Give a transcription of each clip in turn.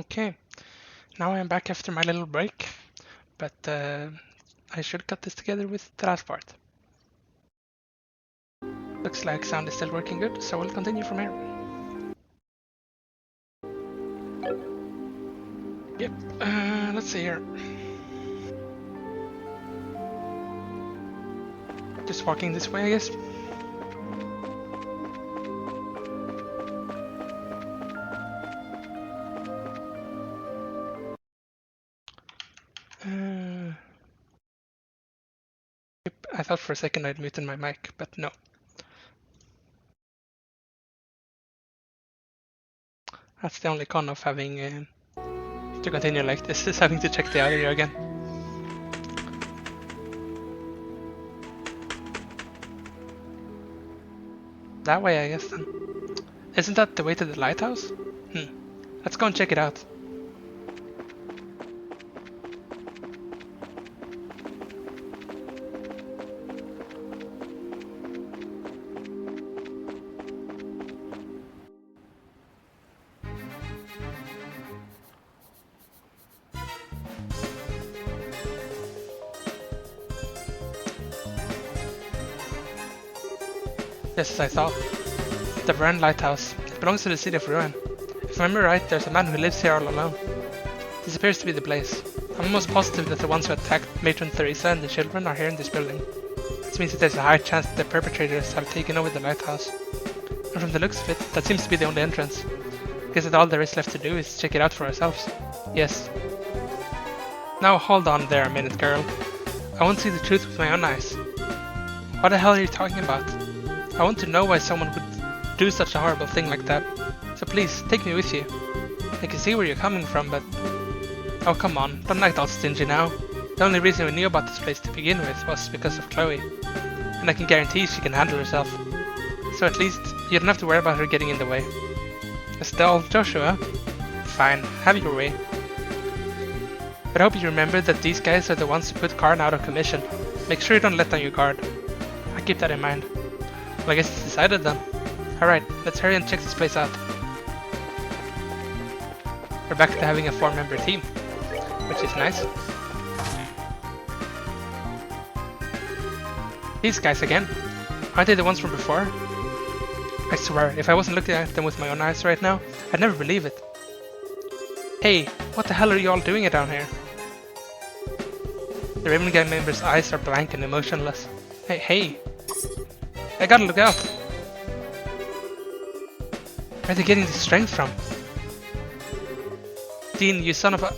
Okay, now I am back after my little break, but I should cut this together with the last part. Looks like sound is still working good, so we'll continue from here. Yep, let's see here. Just walking this way, I guess. Yep, I thought for a second I'd muted my mic, but no. That's the only con of having to continue like this, is having to check the audio again. That way, I guess, then. Isn't that the way to the lighthouse? Let's go and check it out. Yes, I thought. The Verne Lighthouse. It belongs to the city of Rouen. If I remember right, there's a man who lives here all alone. This appears to be the place. I'm almost positive that the ones who attacked Matron Theresa and the children are here in this building. This means that there's a high chance that the perpetrators have taken over the lighthouse. And from the looks of it, that seems to be the only entrance. I guess that all there is left to do is check it out for ourselves. Yes. Now hold on there a minute, girl. I want to see the truth with my own eyes. What the hell are you talking about? I want to know why someone would do such a horrible thing like that. So please, take me with you. I can see where you're coming from, but... Oh, come on, don't act all stingy now. The only reason we knew about this place to begin with was because of Chloe. And I can guarantee she can handle herself. So at least, you don't have to worry about her getting in the way. Estelle, Joshua? Fine, have your way. But I hope you remember that these guys are the ones who put Karn out of commission. Make sure you don't let down your guard. I keep that in mind. Well, I guess it's decided then. Alright, let's hurry and check this place out. We're back to having a 4-member team, which is nice. These guys again. Aren't they the ones from before? I swear, if I wasn't looking at them with my own eyes right now, I'd never believe it. Hey, what the hell are you all doing down here? The Raven Gang members' eyes are blank and emotionless. Hey! I gotta look out! Where are they getting this strength from? Dean, you son of a...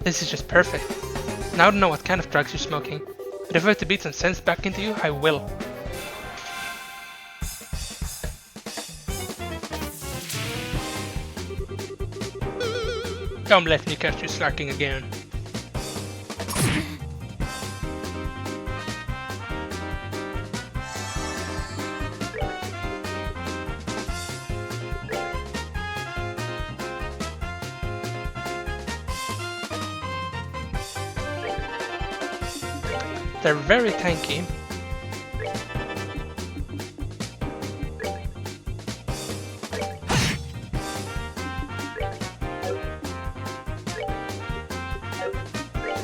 This is just perfect. Now I don't know what kind of drugs you're smoking, but if I have to beat some sense back into you, I will. Don't let me catch you slacking again. They're very tanky.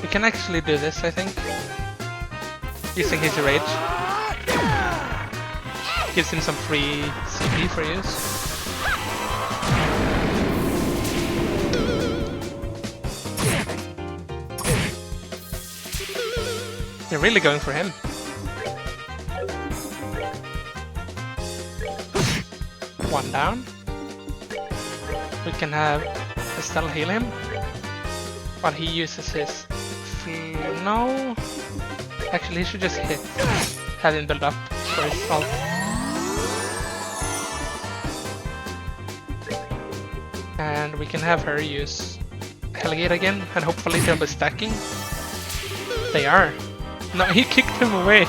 We can actually do this, I think. Using his rage. Gives him some free CP for use. They're really going for him. One down. We can have Estelle heal him while he uses his... No. Actually, he should just hit. Have him build up for his ult. And we can have her use Hellgate again, and hopefully they'll be stacking. They are. No, he kicked him away.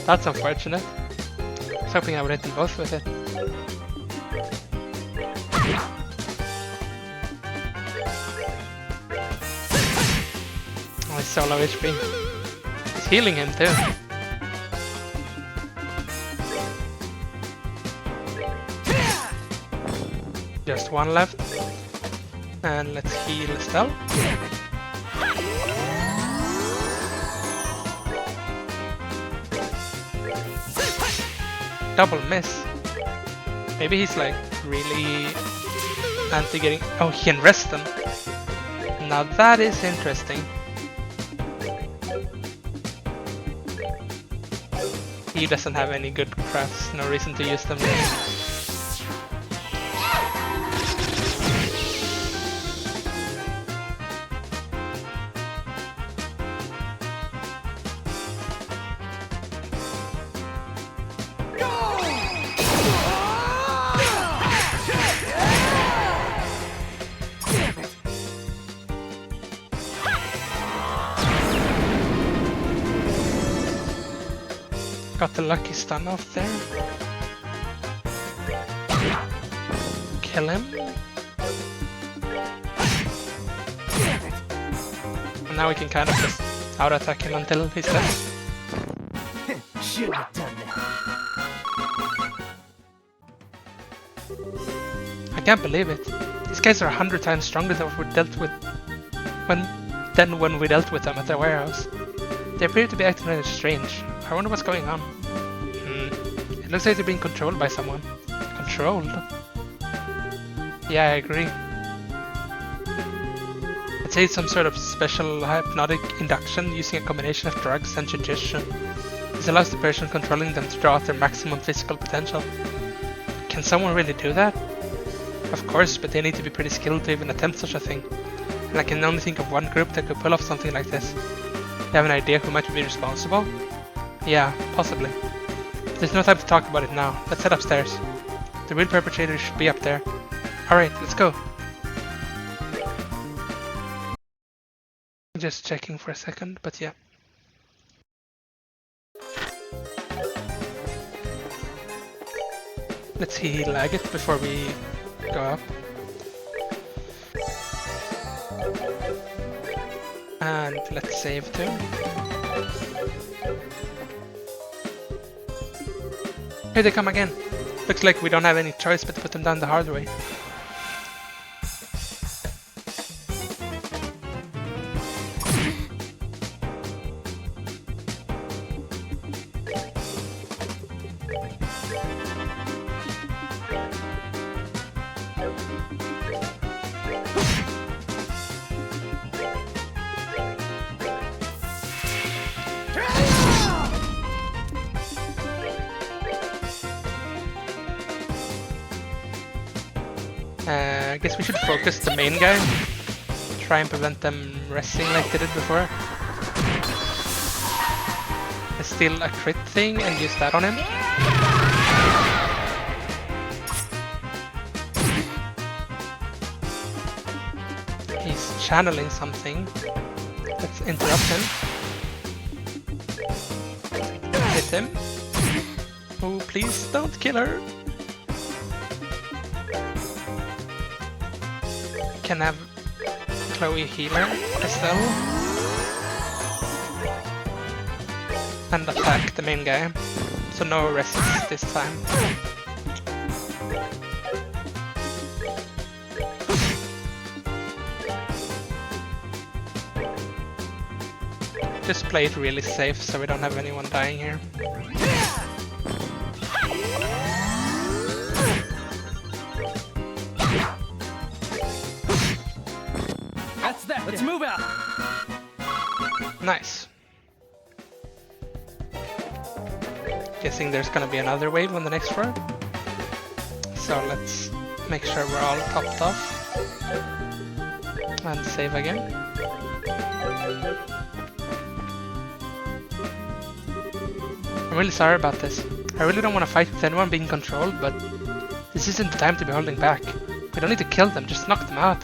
That's unfortunate. I was hoping I would hit them both with it. Oh, he's so low HP. He's healing him too. Just one left. And let's heal Estelle. Double miss. Maybe he's like really anti-getting... Oh, he can rest them. Now that is interesting. He doesn't have any good crafts, no reason to use them. Got the lucky stun off there. Kill him. And now we can kind of just out-attack him until he's dead. Should have done that. I can't believe it. These guys are 100 times stronger than we dealt with when we dealt with them at the warehouse. They appear to be acting really strange. I wonder what's going on. It looks like they're being controlled by someone. Controlled? Yeah, I agree. I'd say it's some sort of special hypnotic induction using a combination of drugs and suggestion. This allows the person controlling them to draw out their maximum physical potential. Can someone really do that? Of course, but they need to be pretty skilled to even attempt such a thing. And I can only think of one group that could pull off something like this. You have an idea who might be responsible? Yeah, possibly. But there's no time to talk about it now. Let's head upstairs. The real perpetrator should be up there. Alright, let's go. Just checking for a second, but yeah. Let's heal Agate before we go up. And let's save too. Here they come again. Looks like we don't have any choice but to put them down the hard way. I guess we should focus the main guy. Try and prevent them resting like they did before. Steal a crit thing and use that on him. He's channeling something. Let's interrupt him. Hit him. Oh, please don't kill her. Can have Chloe healer as well. And attack the main guy. So no resists this time. Just play it really safe so we don't have anyone dying here. That's that. Let's move out. Nice. Guessing there's gonna be another wave on the next floor. So let's make sure we're all topped off. And save again. I'm really sorry about this. I really don't want to fight with anyone being controlled, but this isn't the time to be holding back. We don't need to kill them, just knock them out.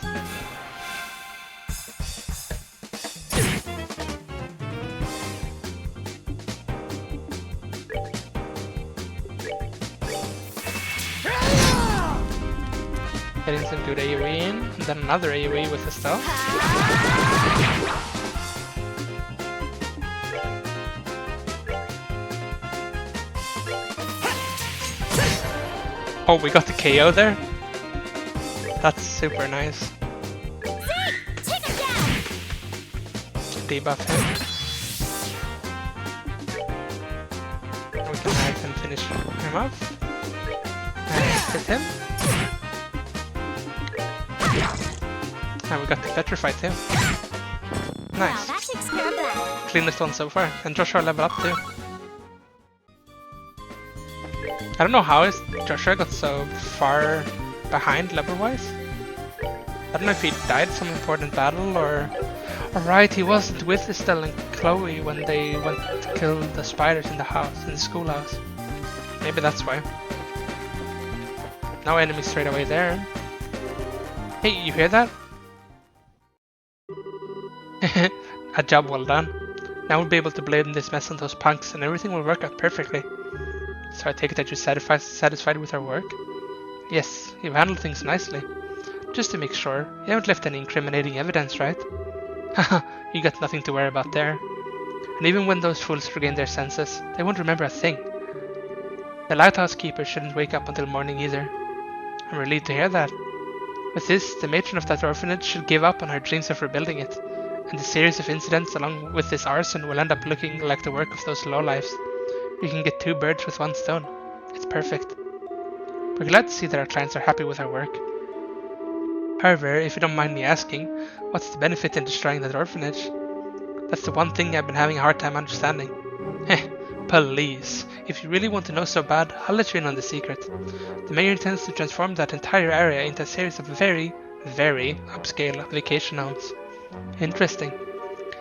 Getting some good AoE in, and then another AoE with the stealth. Oh, we got the KO there. That's super nice. Take him down. Debuff him. We can finish him off. And hit him. And we got the petrified too. Wow, Nice. that takes care of that. Cleanest one so far. And Joshua level up too. I don't know how Joshua got so far behind level-wise. I don't know if he died some important battle or... Alright, he wasn't with Estelle and Chloe when they went to kill the spiders in the house, in the schoolhouse. Maybe that's why. No enemies straight away there. Hey, you hear that? A job well done. Now we'll be able to blame this mess on those punks and everything will work out perfectly. So I take it that you're satisfied with our work? Yes, you've handled things nicely. Just to make sure, you haven't left any incriminating evidence, right? Haha, you got nothing to worry about there. And even when those fools regain their senses, they won't remember a thing. The lighthouse keeper shouldn't wake up until morning either. I'm relieved to hear that. With this, the matron of that orphanage should give up on her dreams of rebuilding it, and the series of incidents along with this arson will end up looking like the work of those lowlifes. We can get 2 birds with 1 stone. It's perfect. We're glad to see that our clients are happy with our work. However, if you don't mind me asking, what's the benefit in destroying that orphanage? That's the one thing I've been having a hard time understanding. Heh, please. If you really want to know so bad, I'll let you in on the secret. The mayor intends to transform that entire area into a series of very, very upscale vacation homes. Interesting.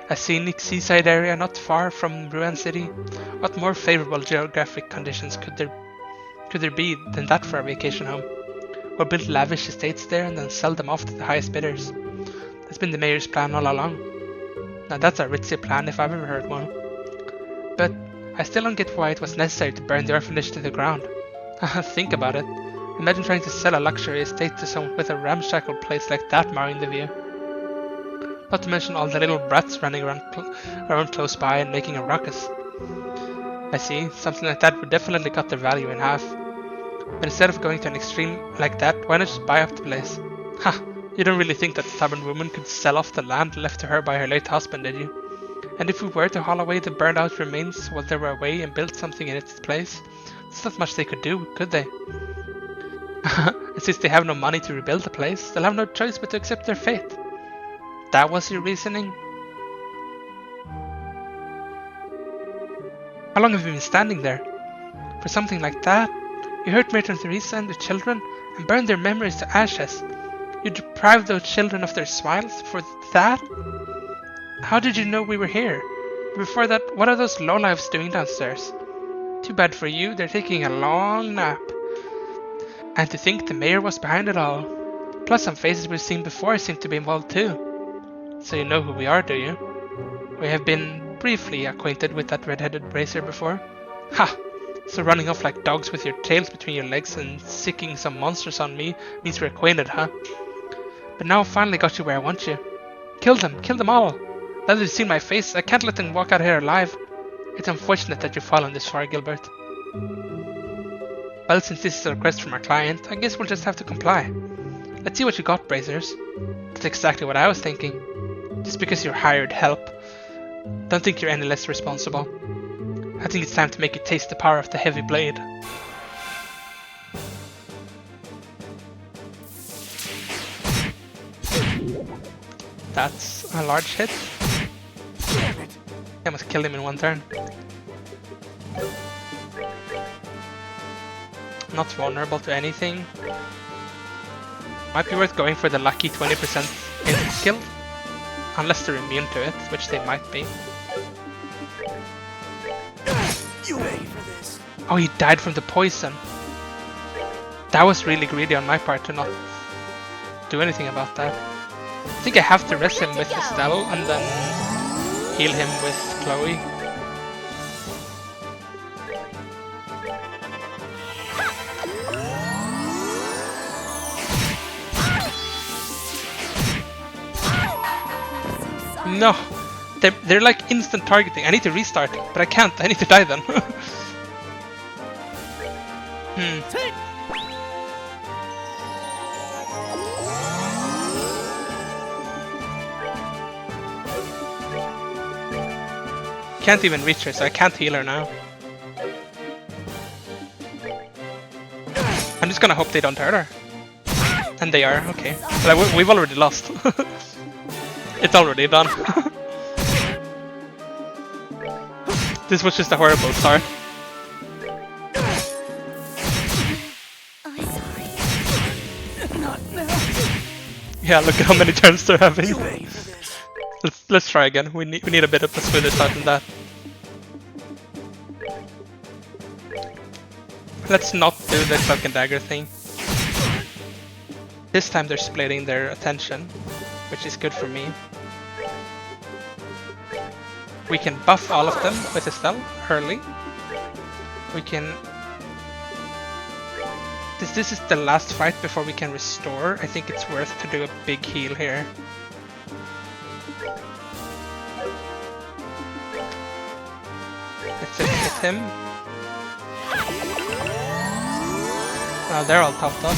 A scenic seaside area not far from Ruan City? What more favorable geographic conditions could there be than that for a vacation home? We'll build lavish estates there and then sell them off to the highest bidders. That's been the mayor's plan all along. Now that's a ritzy plan if I've ever heard one. But I still don't get why it was necessary to burn the orphanage to the ground. Think about it. Imagine trying to sell a luxury estate to someone with a ramshackle place like that marring the view. Not to mention all the little brats running around close by and making a ruckus. I see, something like that would definitely cut their value in half. But instead of going to an extreme like that, why not just buy up the place? Ha! You don't really think that stubborn woman could sell off the land left to her by her late husband, did you? And if we were to haul away the burned out remains while they were away and build something in its place, there's not much they could do, could they? And since they have no money to rebuild the place, they'll have no choice but to accept their fate. That was your reasoning? How long have you been standing there? For something like that? You hurt Matron Theresa and the children and burned their memories to ashes. You deprived those children of their smiles for that? How did you know we were here? Before that, what are those lowlifes doing downstairs? Too bad for you, they're taking a long nap. And to think the mayor was behind it all. Plus some faces we've seen before seem to be involved too. So you know who we are, do you? We have been briefly acquainted with that red-headed bracer before. Ha! So running off like dogs with your tails between your legs and sicking some monsters on me means we're acquainted, huh? But now I've finally got you where I want you. Kill them all! Now that they've seen my face, I can't let them walk out here alive. It's unfortunate that you've fallen this far, Gilbert. Well, since this is a request from our client, I guess we'll just have to comply. Let's see what you got, Brazers. That's exactly what I was thinking. Just because you're hired help, don't think you're any less responsible. I think it's time to make you taste the power of the heavy blade. That's a large hit. I must kill him in one turn. Not vulnerable to anything. Might be worth going for the lucky 20% instant skill. Unless they're immune to it, which they might be. You ready for this? Oh, he died from the poison. That was really greedy on my part to not do anything about that. I think I have to rest him with Estelle and then heal him with Chloe. No! They're like instant targeting. I need to restart, but I can't. I need to die then. can't even reach her, so I can't heal her now. I'm just gonna hope they don't hurt her. And they are, okay. But we've already lost. It's already done. This was just a horrible start. I'm sorry. Not now. Yeah, look at how many turns they're having. You pay for this. Let's try again. We need a bit of a smoother start than that. Let's not do the cloak and dagger thing. This time they're splitting their attention, which is good for me. We can buff all of them with Estelle early. We can... This is the last fight before we can restore. I think it's worth to do a big heal here. Let's just hit him. Now they're all topped up.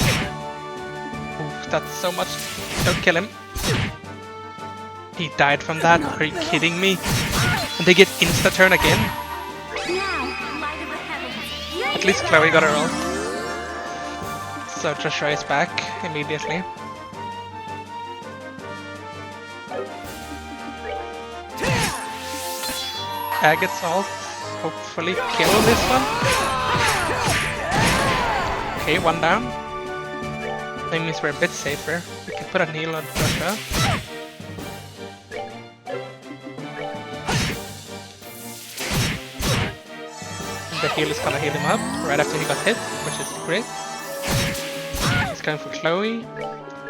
Ooh, that's so much. Don't kill him. He died from that. Are you kidding me? And they get insta turn again. Now, light of the heavens. At least Chloe got her ult. So Joshua is back immediately. Agate's ult. Hopefully kill this one. Okay, one down. That means we're a bit safer. We can put a heal on Joshua. The heal is gonna heal him up right after he got hit, which is great. He's going for Chloe.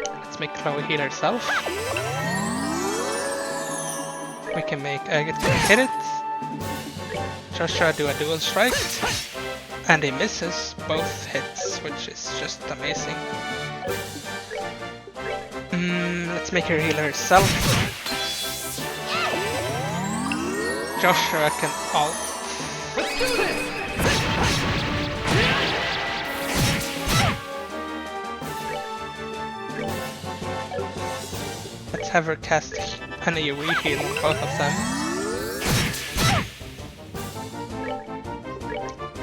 Let's make Chloe heal herself. We can make Agate hit it. Joshua do a dual strike. And he misses both hits, which is just amazing. Let's make her heal herself. Joshua can ult. Let's do this. Let's have her cast an AoE heal on both of them.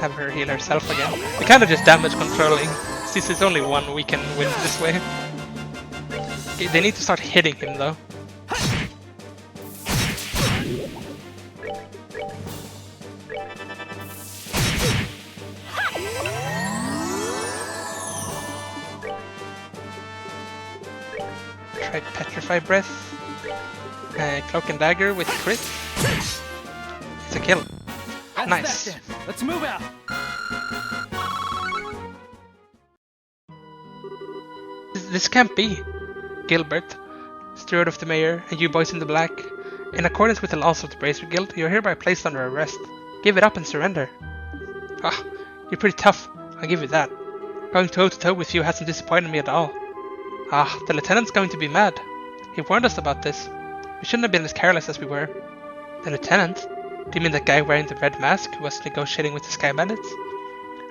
Have her heal herself again. We kind of just damage controlling. Since it's only one, we can win this way. Okay, they need to start hitting him though. Try Petrify Breath. Cloak and Dagger with crit. It's a kill. That's Nice. that then. Let's move out. This can't be. Gilbert, steward of the mayor, and you boys in the black. In accordance with the laws of the Bracer Guild, you are hereby placed under arrest. Give it up and surrender. Ah, you're pretty tough, I'll give you that. Going toe to toe with you hasn't disappointed me at all. Ah, the lieutenant's going to be mad. He warned us about this. We shouldn't have been as careless as we were. The lieutenant? Do you mean that guy wearing the red mask who was negotiating with the Sky Bandits?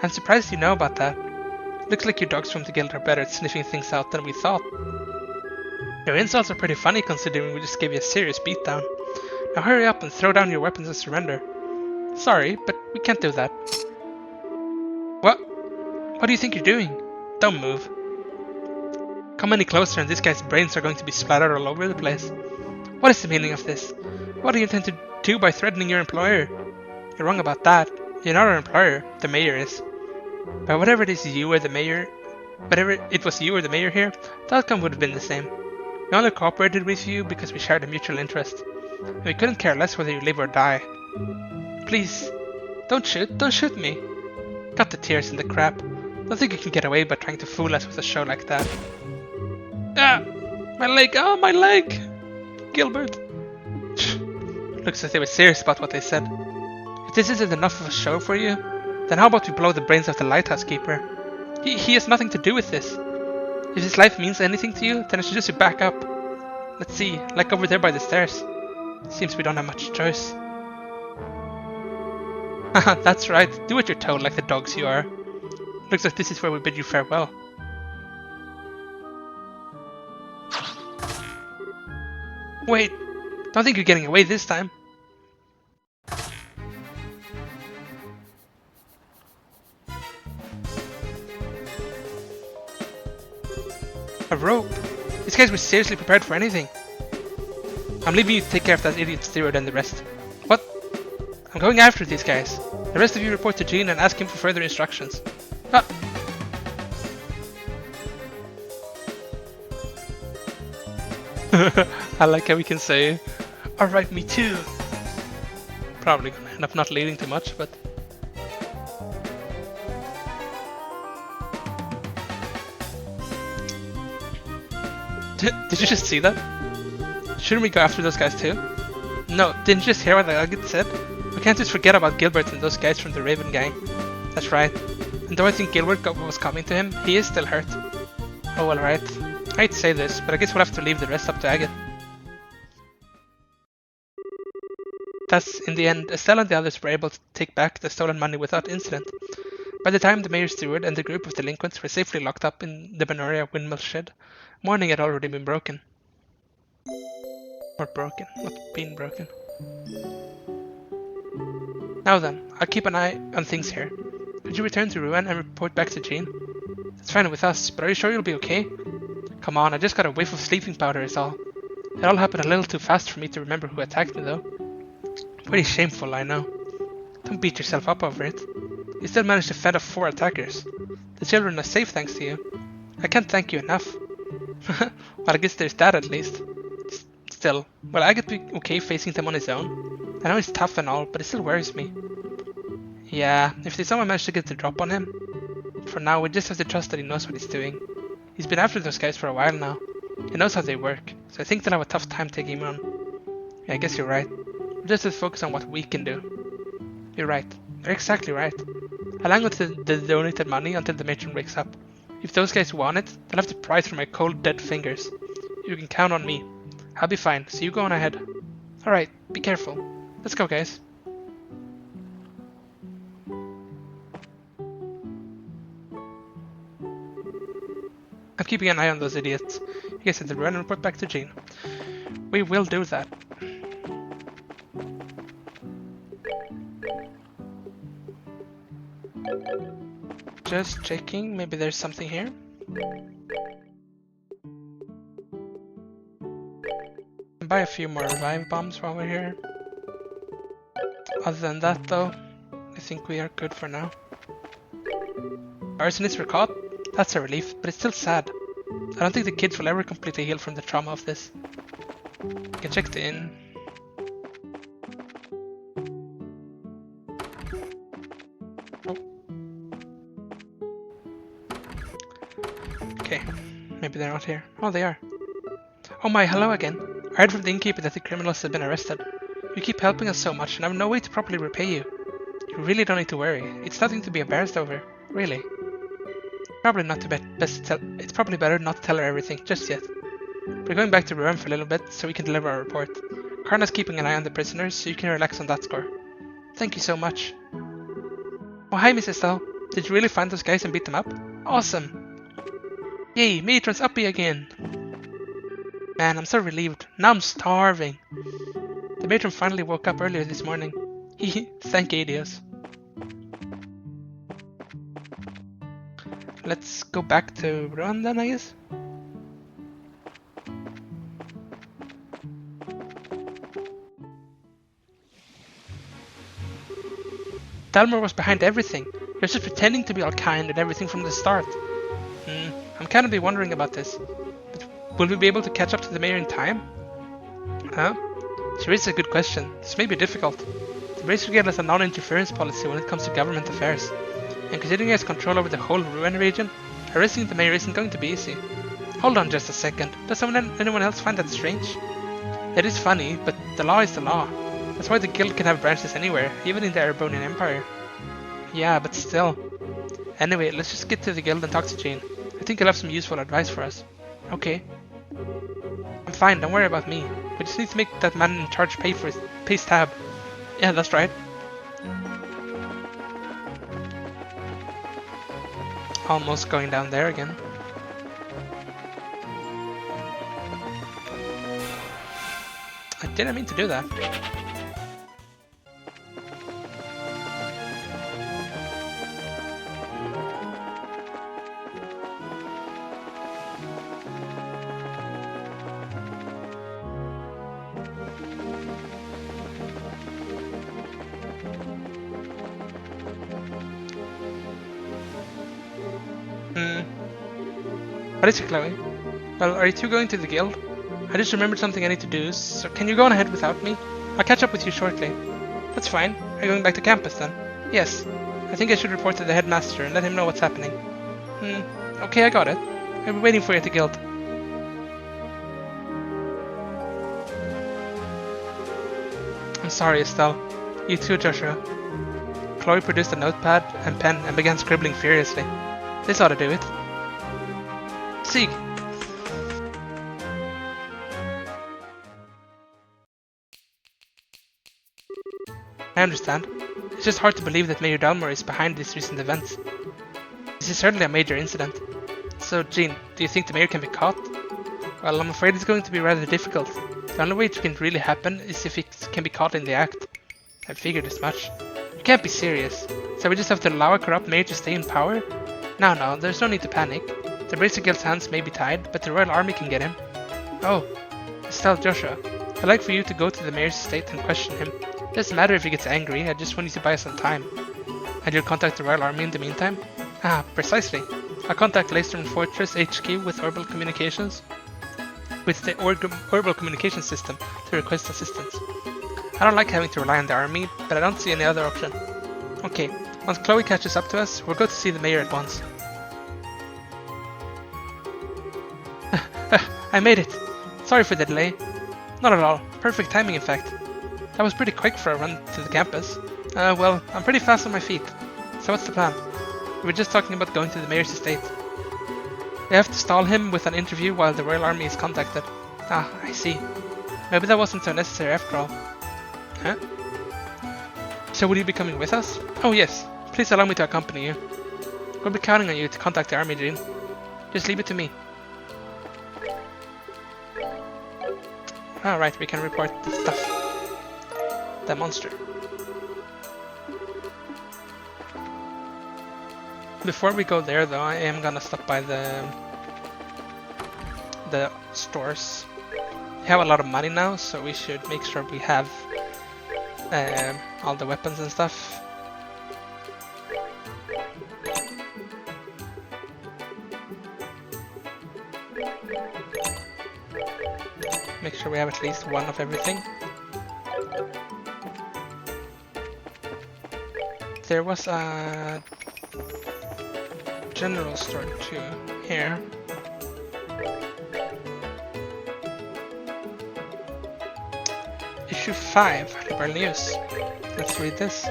I'm surprised you know about that. Looks like your dogs from the guild are better at sniffing things out than we thought. Your insults are pretty funny considering we just gave you a serious beatdown. Now hurry up and throw down your weapons and surrender. Sorry, but we can't do that. What? What do you think you're doing? Don't move. Come any closer and this guy's brains are going to be splattered all over the place. What is the meaning of this? What do you intend to do by threatening your employer? You're wrong about that. You're not our employer, the mayor is. But whatever it is you or the mayor, whatever it was you or the mayor here, the outcome would have been the same. We only cooperated with you because we shared a mutual interest. And we couldn't care less whether you live or die. Please, don't shoot me. Cut the tears and the crap. Don't think you can get away by trying to fool us with a show like that. Ah! My leg! Oh, my leg! Gilbert! Looks like they were serious about what they said. If this isn't enough of a show for you, then how about we blow the brains of the lighthouse keeper? He has nothing to do with this. If his life means anything to you, then I suggest you back up. Let's see, like over there by the stairs. Seems we don't have much choice. Haha, that's right. Do what you're told like the dogs you are. Looks like this is where we bid you farewell. Wait, don't think you're getting away this time. A rope? These guys were seriously prepared for anything. I'm leaving you to take care of that idiot steroid and the rest. What? I'm going after these guys. The rest of you report to Gene and ask him for further instructions. Ah. I like how we can say, alright, me too. Probably gonna end up not leading too much, but... Did you just see that? Shouldn't we go after those guys too? No, didn't you just hear what Agate said? We can't just forget about Gilbert and those guys from the Raven gang. That's right. And though I think Gilbert got what was coming to him, he is still hurt. Oh well, right. I hate to say this, but I guess we'll have to leave the rest up to Agate. Thus, in the end, Estelle and the others were able to take back the stolen money without incident. By the time the mayor's steward and the group of delinquents were safely locked up in the Benoria windmill shed, morning had already been broken. Or broken, not been broken. Now then, I'll keep an eye on things here. Could you return to Rouen and report back to Jean? It's fine with us, but are you sure you'll be okay? Come on, I just got a whiff of sleeping powder is all. It all happened a little too fast for me to remember who attacked me though. Pretty shameful, I know. Don't beat yourself up over it. You still managed to fend off 4 attackers. The children are safe thanks to you. I can't thank you enough. Well, I guess there's that at least. Still, will Agate be okay facing them on his own? I know he's tough and all, but it still worries me. Yeah, if there's someone managed to get the drop on him. For now, we just have to trust that he knows what he's doing. He's been after those guys for a while now. He knows how they work, so I think they'll have a tough time taking him on. Yeah, I guess you're right. We just have to focus on what we can do. You're right. You're exactly right. I'll hang on to the donated money until the matron wakes up. If those guys want it, they'll have to pry through my cold, dead fingers. You can count on me. I'll be fine, so you go on ahead. Alright, be careful. Let's go, guys. I'm keeping an eye on those idiots. You guys have to run and report back to Jean. We will do that. Just checking, maybe there's something here. Buy a few more revive bombs while we're here. Other than that though, I think we are good for now. Arsonists were caught? That's a relief, but it's still sad. I don't think the kids will ever completely heal from the trauma of this. I can check the inn. Oh. Okay, maybe they're not here. Oh, they are. Oh my, hello again. I heard from the innkeeper that the criminals have been arrested. You keep helping us so much and I have no way to properly repay you. You really don't need to worry. It's nothing to be embarrassed over, really. Probably not the best to tell. It's probably better not to tell her everything just yet. We're going back to Rouen for a little bit so we can deliver our report. Karna's keeping an eye on the prisoners so you can relax on that score. Thank you so much. Oh hi Miss Estelle. Did you really find those guys and beat them up? Awesome. Yay, Matron's uppy again. Man, I'm so relieved. Now I'm starving. The matron finally woke up earlier this morning. Hehe, thank Adios. Let's go back to Rouen then, I guess. Dalmor was behind everything. He was just pretending to be all kind and everything from the start. I'm kind of be wondering about this. But will we be able to catch up to the mayor in time? Huh? She raises a good question. This may be difficult. The Bracer Guild has a non-interference policy when it comes to government affairs. And considering he has control over the whole Rouen region, arresting the mayor isn't going to be easy. Hold on just a second. Does anyone else find that strange? It is funny, but the law is the law. That's why the guild can have branches anywhere, even in the Erebonian Empire. Yeah, but still. Anyway, let's just get to the guild and talk to Jane. I think he'll have some useful advice for us. Okay. I'm fine, don't worry about me. We just need to make that man in charge pay his tab. Yeah, that's right. Almost going down there again. I didn't mean to do that. What is it, Chloe? Well, are you two going to the guild? I just remembered something I need to do, so can you go on ahead without me? I'll catch up with you shortly. That's fine. Are you going back to campus then? Yes. I think I should report to the headmaster and let him know what's happening. Okay, I got it. I'll be waiting for you at the guild. I'm sorry, Estelle. You too, Joshua. Chloe produced a notepad and pen and began scribbling furiously. This ought to do it. Sieg! I understand. It's just hard to believe that Mayor Dalmor is behind these recent events. This is certainly a major incident. So, Jean, do you think the mayor can be caught? Well, I'm afraid it's going to be rather difficult. The only way it can really happen is if it can be caught in the act. I figured as much. You can't be serious. So we just have to allow a corrupt mayor to stay in power? No, there's no need to panic. The Bracer Guild's hands may be tied, but the Royal Army can get him. Oh, Estelle, Joshua, I'd like for you to go to the mayor's estate and question him. It doesn't matter if he gets angry, I just want you to buy us some time. And you'll contact the Royal Army in the meantime? Ah, precisely. I'll contact Leicestern Fortress HQ with Orbital Communications. With the Orbital Communication System to request assistance. I don't like having to rely on the army, but I don't see any other option. Okay, once Chloe catches up to us, we'll go to see the mayor at once. I made it! Sorry for the delay. Not at all. Perfect timing, in fact. That was pretty quick for a run to the campus. Well, I'm pretty fast on my feet. So what's the plan? We were just talking about going to the mayor's estate. We have to stall him with an interview while the Royal Army is contacted. Ah, I see. Maybe that wasn't so necessary after all. Huh? So will you be coming with us? Oh yes, please allow me to accompany you. We'll be counting on you to contact the army, Jean. Just leave it to me. Alright, we can report the stuff. The monster. Before we go there though, I am gonna stop by the stores. We have a lot of money now, so we should make sure we have all the weapons and stuff. Make sure we have at least one of everything. There was a general store too here. Issue 5, Liberal News. Let's read this.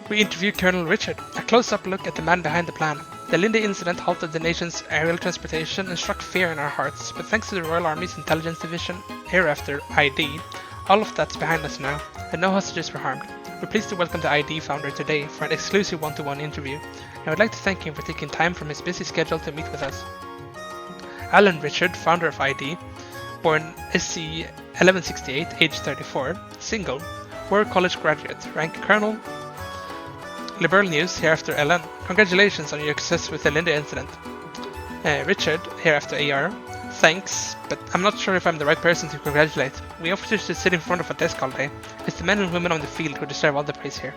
We interview Colonel Richard, a close-up look at the man behind the plan. The Linde incident halted the nation's aerial transportation and struck fear in our hearts, but thanks to the Royal Army's Intelligence Division, hereafter ID, all of that's behind us now, and no hostages were harmed. We're pleased to welcome the ID founder today for an exclusive one-to-one interview, and I would like to thank him for taking time from his busy schedule to meet with us. Alan Richard, founder of ID, born SC 1168, age 34, single, War College graduate, rank Colonel. Liberal News, hereafter Ellen. Congratulations on your success with the Linde incident. Richard, hereafter AR. Thanks, but I'm not sure if I'm the right person to congratulate. We officers just sit in front of a desk all day. It's the men and women on the field who deserve all the praise here.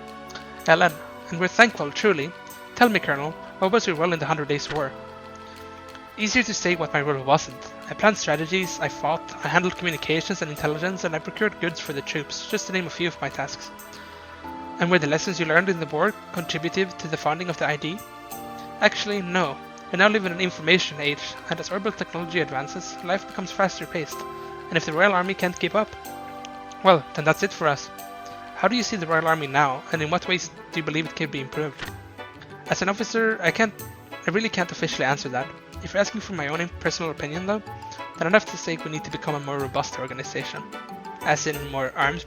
Ellen, and we're thankful, truly. Tell me, Colonel, what was your role in the 100 Days War? Easier to say what my role wasn't. I planned strategies, I fought, I handled communications and intelligence, and I procured goods for the troops, just to name a few of my tasks. And were the lessons you learned in the war contributive to the founding of the ID? Actually, no. We now live in an information age, and as orbital technology advances, life becomes faster paced. And if the Royal Army can't keep up, well, then that's it for us. How do you see the Royal Army now, and in what ways do you believe it can be improved? As an officer, I really can't officially answer that. If you're asking for my own personal opinion though, then I'd have to say we need to become a more robust organization. As in more arms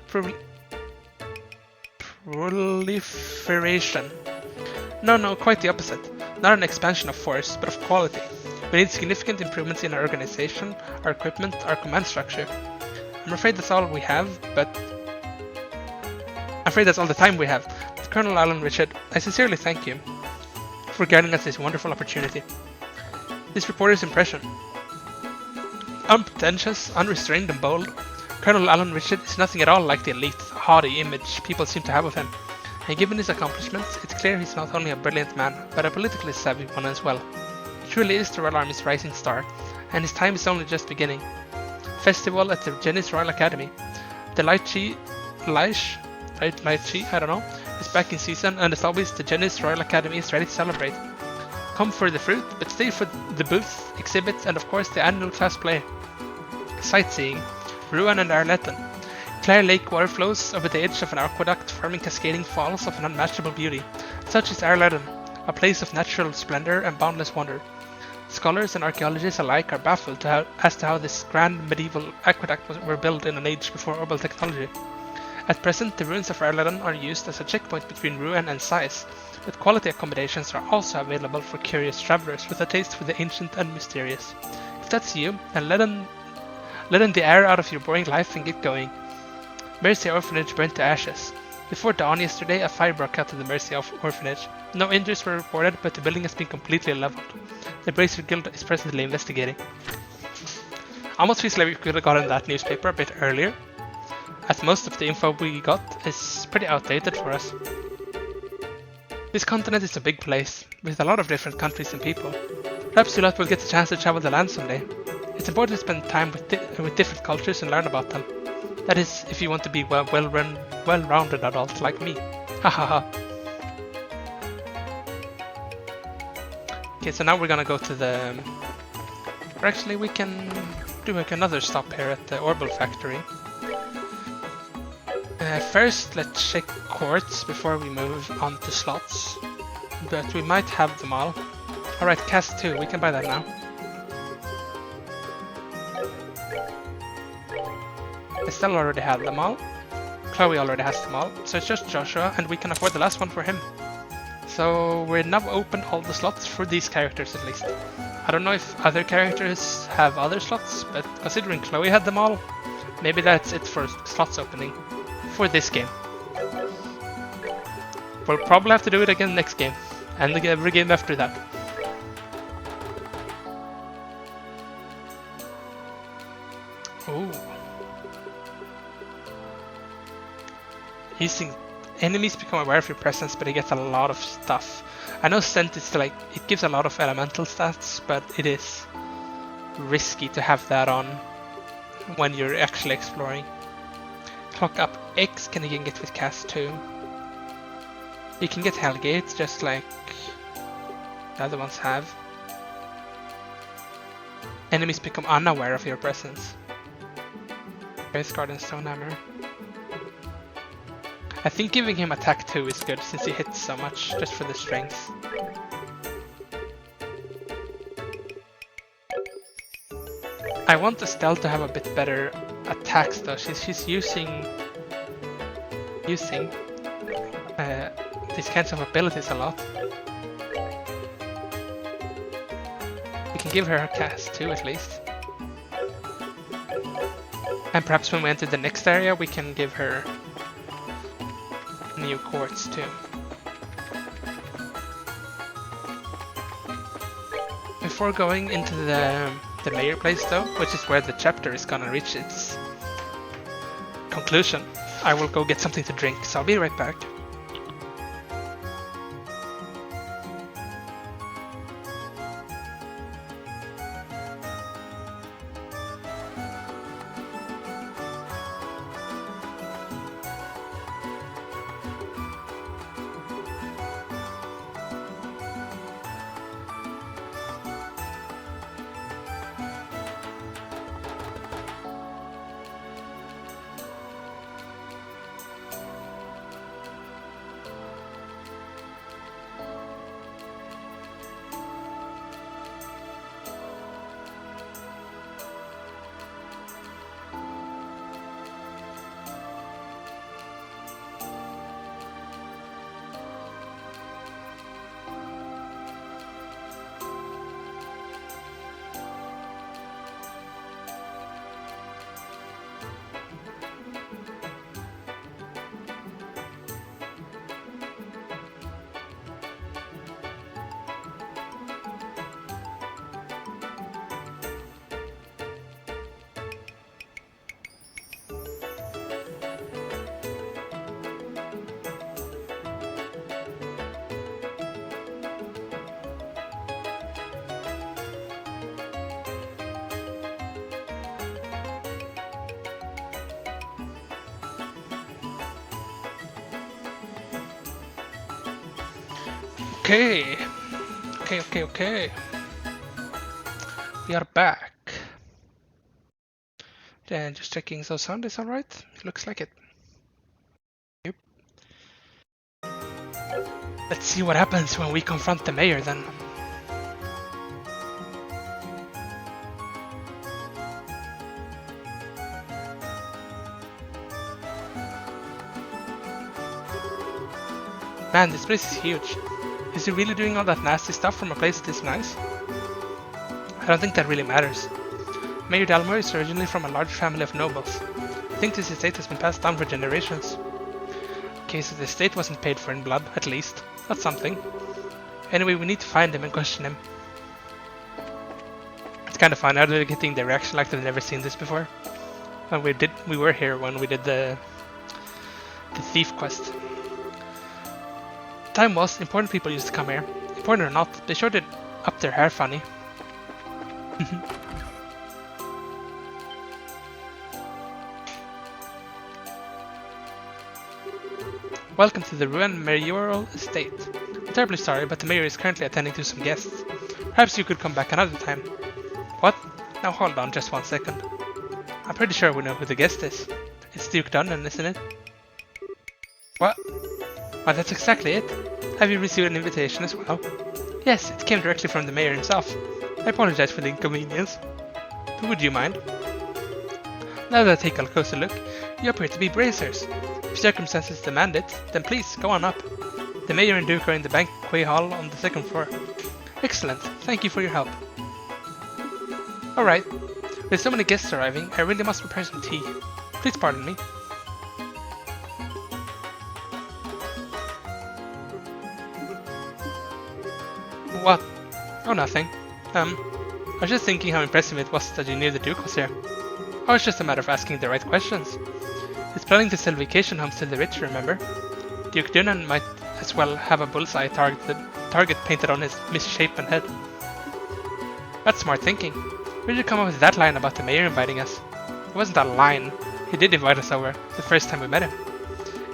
proliferation. No, quite the opposite. Not an expansion of force, but of quality. We need significant improvements in our organization, our equipment, our command structure. I'm afraid that's all we have, but I'm afraid that's all the time we have. To Colonel Alan Richard, I sincerely thank you for granting us this wonderful opportunity. This reporter's impression. Unpretentious, unrestrained and bold, Colonel Alan Richard is nothing at all like the elite, haughty image people seem to have of him, and given his accomplishments, it's clear he's not only a brilliant man, but a politically savvy one as well. He truly is the Royal Army's rising star, and his time is only just beginning. Festival at the Janice Royal Academy. The Lychee, I don't know, is back in season, and as always, the Janice Royal Academy is ready to celebrate. Come for the fruit, but stay for the booths, exhibits, and of course the annual class play. Sightseeing. Ruan and Arleton. Clare Lake water flows over the edge of an aqueduct, forming cascading falls of an unmatchable beauty. Such is Arleton, a place of natural splendor and boundless wonder. Scholars and archaeologists alike are baffled as to how this grand medieval aqueduct were built in an age before orbital technology. At present, the ruins of Arleton are used as a checkpoint between Ruan and Sais, but quality accommodations are also available for curious travelers with a taste for the ancient and mysterious. If that's you, then let in the air out of your boring life and get going. Mercy Orphanage burnt to ashes. Before dawn yesterday, a fire broke out in the Mercy Orphanage. No injuries were reported, but the building has been completely leveled. The Bracer Guild is presently investigating. Almost feels like we could have gotten that newspaper a bit earlier, as most of the info we got is pretty outdated for us. This continent is a big place, with a lot of different countries and people. Perhaps you lot will get the chance to travel the land someday. It's important to spend time with different cultures and learn about them. That is, if you want to be a well-rounded adult like me. Hahaha. Okay, so now we're gonna go to the... Or actually, we can do like another stop here at the Orbital Factory. First, let's check quartz before we move on to slots. But we might have them all. Alright, Cast 2, we can buy that now. Estelle already had them all. Chloe already has them all. So it's just Joshua, and we can afford the last one for him. So we're now open all the slots for these characters at least. I don't know if other characters have other slots, but considering Chloe had them all, maybe that's it for slots opening for this game. We'll probably have to do it again next game, and every game after that. Ooh. Using enemies become aware of your presence, but it gets a lot of stuff. I know Scent is like, it gives a lot of elemental stats, but it is risky to have that on when you're actually exploring. Clock up X can you can get with Cast 2. You can get Hellgate just like the other ones have. Enemies become unaware of your presence. Graceguard and Stonehammer. I think giving him attack 2 is good since he hits so much, just for the strength. I want Estelle to have a bit better attacks though. She's using these kinds of abilities a lot. We can give her a Cast 2 at least. And perhaps when we enter the next area we can give her new quartz too. Before going into the mayor place though, which is where the chapter is gonna reach its conclusion, I will go get something to drink, so I'll be right back. Okay. Okay. We are back. Then just checking so sound is alright. Looks like it. Yep. Let's see what happens when we confront the mayor then. Man, this place is huge. Is he really doing all that nasty stuff from a place this nice? I don't think that really matters. Mayor Dalmor is originally from a large family of nobles. I think this estate has been passed down for generations. Okay, so the estate wasn't paid for in blood, at least. That's something. Anyway, we need to find him and question him. It's kind of fun, now they're getting the reaction like they've never seen this before. And we were here when we did the thief quest. Time was, important people used to come here. Important or not, they sure did up their hair funny. Welcome to the Ruin Mayoral Estate. I'm terribly sorry, but the mayor is currently attending to some guests. Perhaps you could come back another time. What? Now hold on just 1 second. I'm pretty sure we know who the guest is. It's Duke Dunnan, isn't it? What? Well, that's exactly it. Have you received an invitation as well? Yes, it came directly from the mayor himself. I apologize for the inconvenience. But would you mind? Now that I take a closer look, you appear to be bracers. If circumstances demand it, then please, go on up. The mayor and Duke are in the banquet hall on the 2nd floor. Excellent, thank you for your help. Alright, with so many guests arriving, I really must prepare some tea. Please pardon me. What? Oh, nothing. I was just thinking how impressive it was that you knew the Duke was here. Oh, it's just a matter of asking the right questions. He's planning to sell vacation homes to the rich, remember? Duke Dunnan might as well have a bullseye target painted on his misshapen head. That's smart thinking. Where did you come up with that line about the mayor inviting us? It wasn't a line. He did invite us over, the first time we met him.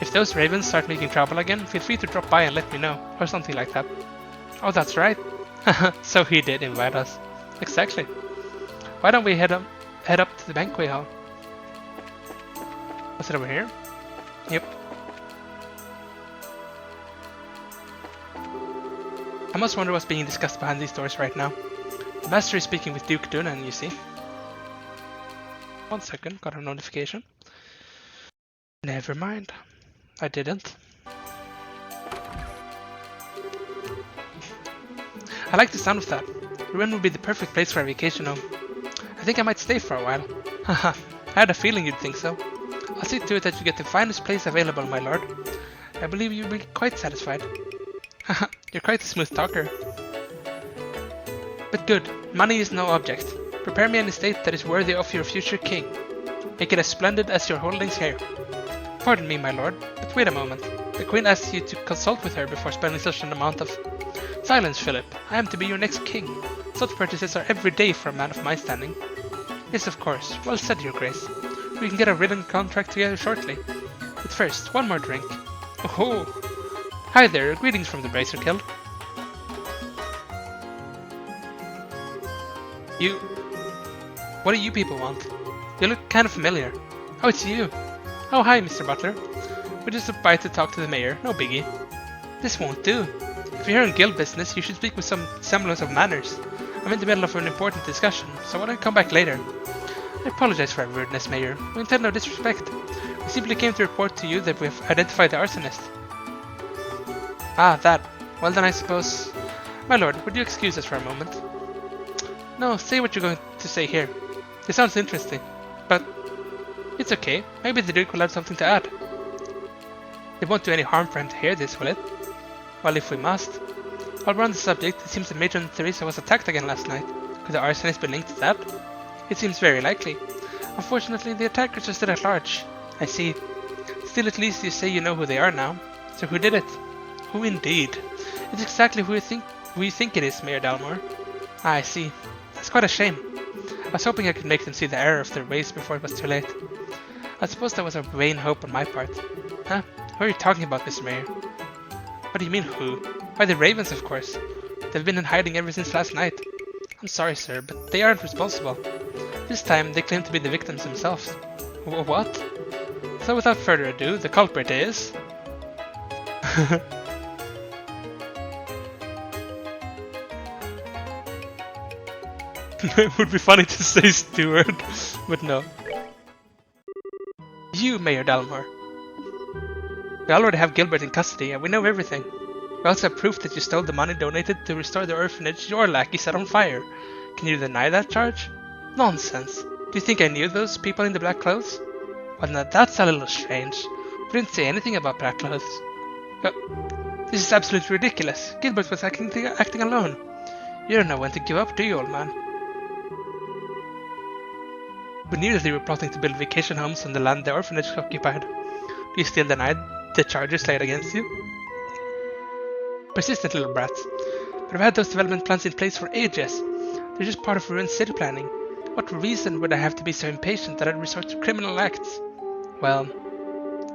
If those ravens start making trouble again, feel free to drop by and let me know, or something like that. Oh, that's right. So he did invite us. Exactly. Why don't we head up to the banquet hall? Was it over here? Yep. I must wonder what's being discussed behind these doors right now. The master is speaking with Duke Dunnan, you see. 1 second, got a notification. Never mind. I didn't. I like the sound of that. Ruin would be the perfect place for a vacation home. I think I might stay for a while. Haha, I had a feeling you'd think so. I'll see to it that you get the finest place available, my lord. I believe you'll be quite satisfied. Haha, you're quite a smooth talker. But good, money is no object. Prepare me an estate that is worthy of your future king. Make it as splendid as your holdings here. Pardon me, my lord, but wait a moment. The queen asks you to consult with her before spending such an amount of... Silence, Philip. I am to be your next king. Such purchases are every day for a man of my standing. Yes, of course. Well said, your grace. We can get a written contract together shortly. But first, one more drink. Oh! Hi there, greetings from the Bracer Guild. What do you people want? You look kind of familiar. Oh, it's you. Oh, hi, Mr. Butler. We're just about to talk to the mayor, no biggie. This won't do. If you're here in guild business, you should speak with some semblance of manners. I'm in the middle of an important discussion, so why don't you come back later? I apologize for our rudeness, Mayor. We intend no disrespect. We simply came to report to you that we have identified the arsonist. Ah, that. Well then I suppose... My lord, would you excuse us for a moment? No, say what you're going to say here. It sounds interesting, but... It's okay. Maybe the Duke will have something to add. It won't do any harm for him to hear this, will it? Well, if we must. While we're on the subject, it seems that Matron Theresa was attacked again last night. Could the arsonist be linked to that? It seems very likely. Unfortunately, the attackers are still at large. I see. Still, at least you say you know who they are now. So who did it? Who indeed? It's exactly who you think it is, Mayor Dalmor. Ah, I see. That's quite a shame. I was hoping I could make them see the error of their ways before it was too late. I suppose that was a vain hope on my part. Huh? Who are you talking about, Mr. Mayor? What do you mean, who? Why, the ravens, of course. They've been in hiding ever since last night. I'm sorry, sir, but they aren't responsible. This time, they claim to be the victims themselves. What? So without further ado, the culprit is... It would be funny to say Stewart, but no. You, Mayor Dalmor. We already have Gilbert in custody and we know everything. We also have proof that you stole the money donated to restore the orphanage your lackey set on fire. Can you deny that charge? Nonsense. Do you think I knew those people in the black clothes? Well, now that's a little strange. We didn't say anything about black clothes. This is absolutely ridiculous. Gilbert was acting alone. You don't know when to give up, do you, old man? We knew that they were plotting to build vacation homes on the land the orphanage occupied. Do you still deny the charges laid against you? Persistent little brats. But I've had those development plans in place for ages. They're just part of ruined city planning. What reason would I have to be so impatient that I'd resort to criminal acts? Well,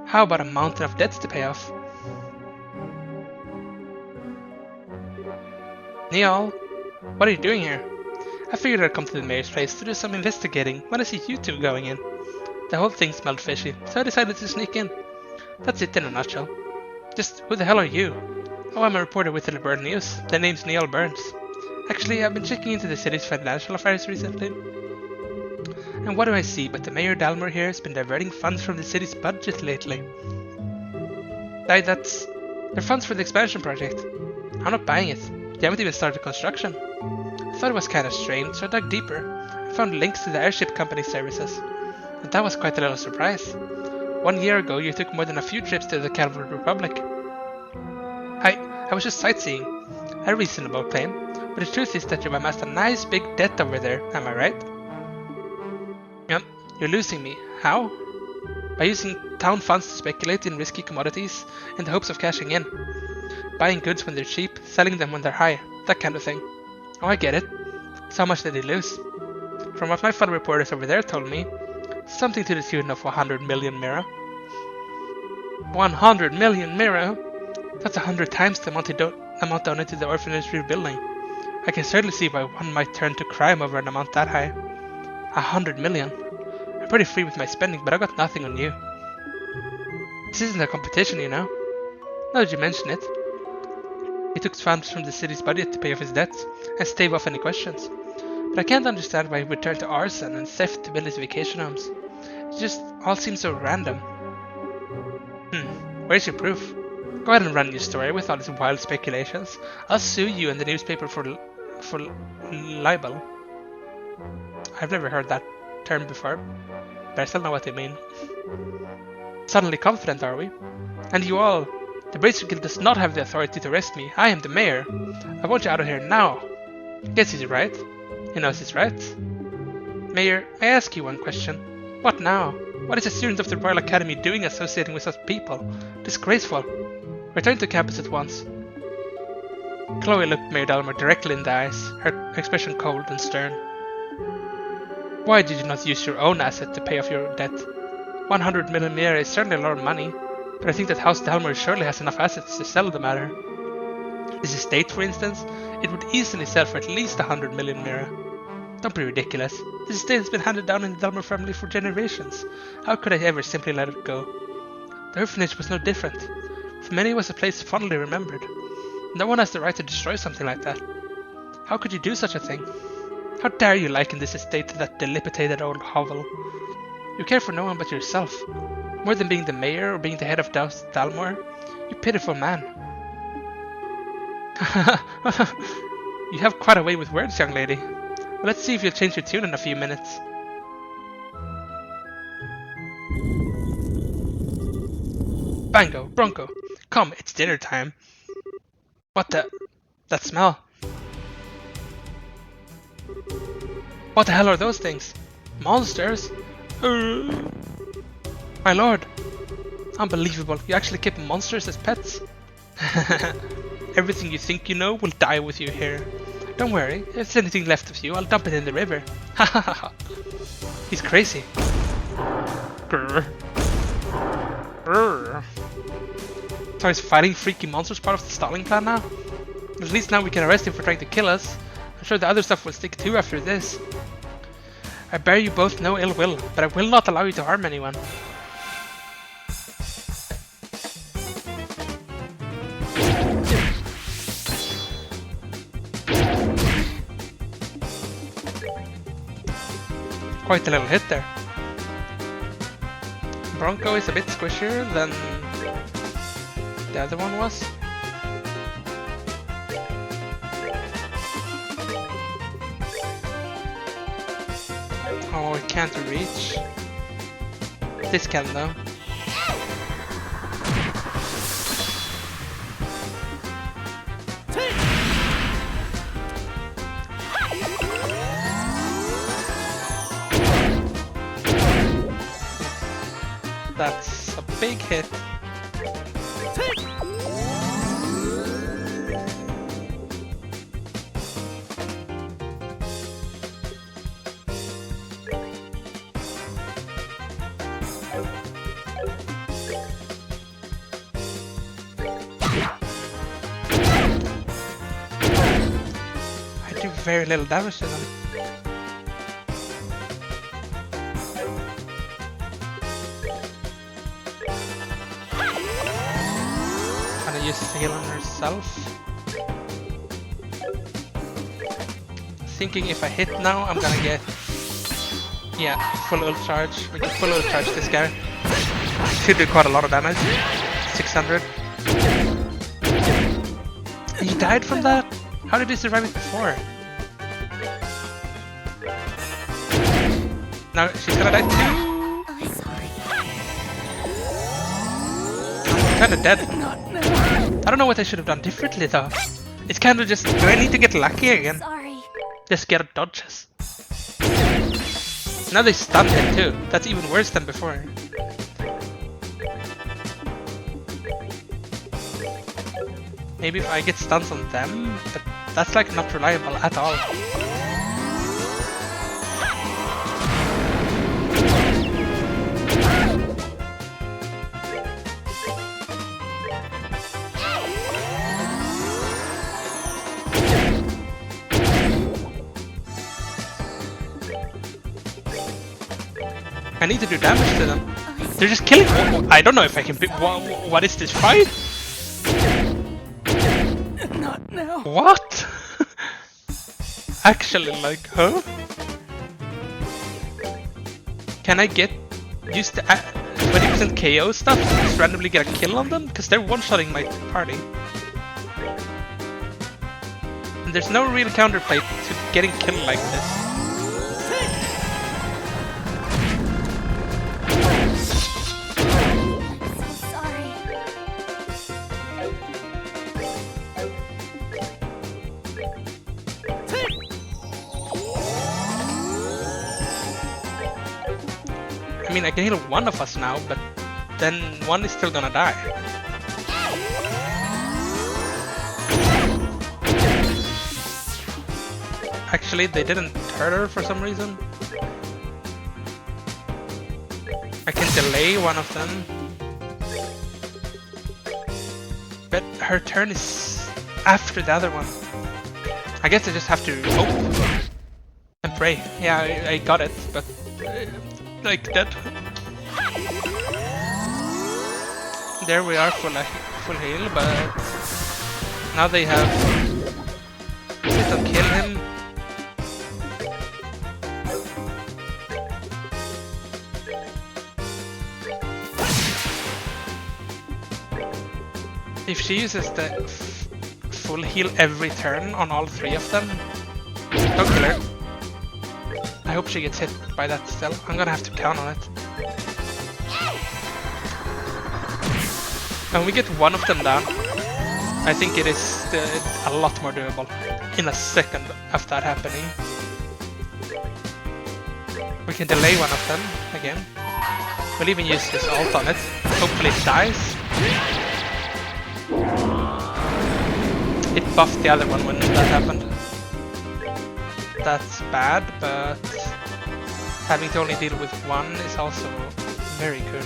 how about a mountain of debts to pay off? Neal, what are you doing here? I figured I'd come to the mayor's place to do some investigating when I see you two going in. The whole thing smelled fishy, so I decided to sneak in. That's it in a nutshell. Just who the hell are you? Oh, I'm a reporter with the Laverne News. The name's Neal Burns. Actually, I've been checking into the city's financial affairs recently. And what do I see but the Mayor Dalmor here has been diverting funds from the city's budget lately. They're funds for the expansion project. I'm not buying it. You haven't even started construction. I thought it was kinda strange, so I dug deeper and found links to the airship company's services. And that was quite a little surprise. 1 year ago, you took more than a few trips to the Calvary Republic. I was just sightseeing. A reasonable claim, but the truth is that you've amassed a nice big debt over there, am I right? Yep, you're losing me. How? By using town funds to speculate in risky commodities in the hopes of cashing in. Buying goods when they're cheap, selling them when they're high, that kind of thing. Oh, I get it. So how much did he lose? From what my fellow reporters over there told me, something to the tune of 100 million mira. 100 million mira? That's 100 times the amount donated to the orphanage rebuilding. I can certainly see why one might turn to crime over an amount that high. 100 million. I'm pretty free with my spending, but I got nothing on you. This isn't a competition, you know. Now that you mention it. He took funds from the city's budget to pay off his debts and stave off any questions. But I can't understand why he would turn to arson and theft to build his vacation homes. It just all seems so random. Where's your proof? Go ahead and run your story with all these wild speculations. I'll sue you and the newspaper for libel. I've never heard that term before, but I still know what they mean. Suddenly confident, are we? And you all, the Bracer Guild does not have the authority to arrest me. I am the mayor. I want you out of here now. Guess he's right. He knows he's right. Mayor, may I ask you one question? What now? What is a student of the Royal Academy doing associating with such people? Disgraceful. Return to campus at once. Chloe looked Mayor Dalmor directly in the eyes, her expression cold and stern. Why did you not use your own asset to pay off your debt? 100 million mira is certainly a lot of money, but I think that House Dalmor surely has enough assets to sell the matter. This estate, for instance, it would easily sell for at least 100 million mira. Don't be ridiculous. This estate has been handed down in the Dalmor family for generations. How could I ever simply let it go? The orphanage was no different. For many it was a place fondly remembered. No one has the right to destroy something like that. How could you do such a thing? How dare you liken this estate to that dilapidated old hovel? You care for no one but yourself. More than being the mayor or being the head of House Dalmor. You pitiful man. You have quite a way with words, young lady. Well, let's see if you'll change your tune in a few minutes. Bango, Bronco, come, it's dinner time. What the? That smell. What the hell are those things? Monsters? My lord. Unbelievable, you actually keep monsters as pets? Everything you think you know will die with you here. Don't worry, if there's anything left of you, I'll dump it in the river. Ha ha ha. He's crazy. Grr. Grr. or... So is fighting freaky monsters part of the stalling plan now? At least now we can arrest him for trying to kill us. I'm sure the other stuff will stick too after this. I bear you both no ill will, but I will not allow you to harm anyone. Quite a little hit there. Bronco is a bit squishier than the other one was. Oh, it can't reach. This can though. That's a big hit. I do very little damage to them. Use heal on herself. Thinking if I hit now, I'm gonna get full ult charge. We can full ult charge this guy. Should do quite a lot of damage. 600. He died from that? How did he survive it before? Now she's gonna die too. I'm sorry. I'm kinda dead. I don't know what I should have done differently though. It's kind of just, do I need to get lucky again? Sorry. Just get dodges. Now they stunned him too. That's even worse than before. Maybe if I get stuns on them, but that's like not reliable at all. I need to do damage to them. They're just killing me. I don't know if I can be. What is this fight? Not now. What? Actually, like, huh? Can I use the 20% KO stuff and just randomly get a kill on them? Because they're one-shotting my party. And there's no real counterplay to getting killed like this. I mean, I can heal one of us now, but then one is still gonna die. Actually, they didn't hurt her for some reason. I can delay one of them. But her turn is after the other one. I guess I just have to hope and pray. Yeah, I got it, but... like that. There we are, full heal, but now they have to kill him. If she uses the full heal every turn on all three of them, don't kill her. I hope she gets hit by that still. I'm gonna have to count on it. When we get one of them down, I think it is a lot more doable in a second of that happening. We can delay one of them again. We'll even use his ult on it. Hopefully it dies. It buffed the other one when that happened. That's bad, but having to only deal with one is also very good.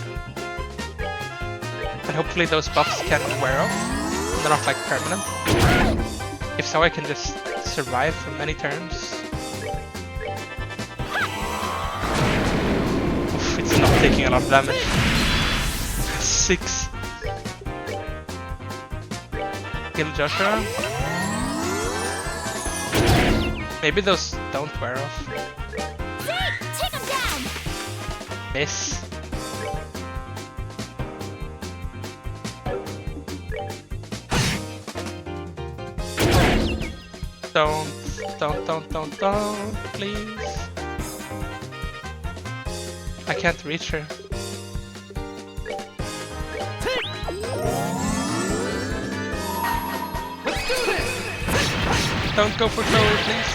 and hopefully those buffs can wear off. They're not like permanent. If so, I can just survive for many turns. Oof, it's not taking a lot of damage. 6. Kill Joshua. Maybe those don't wear off. Take him down. Miss. Don't, please. I can't reach her. Let's do this! Don't go for thrower, please.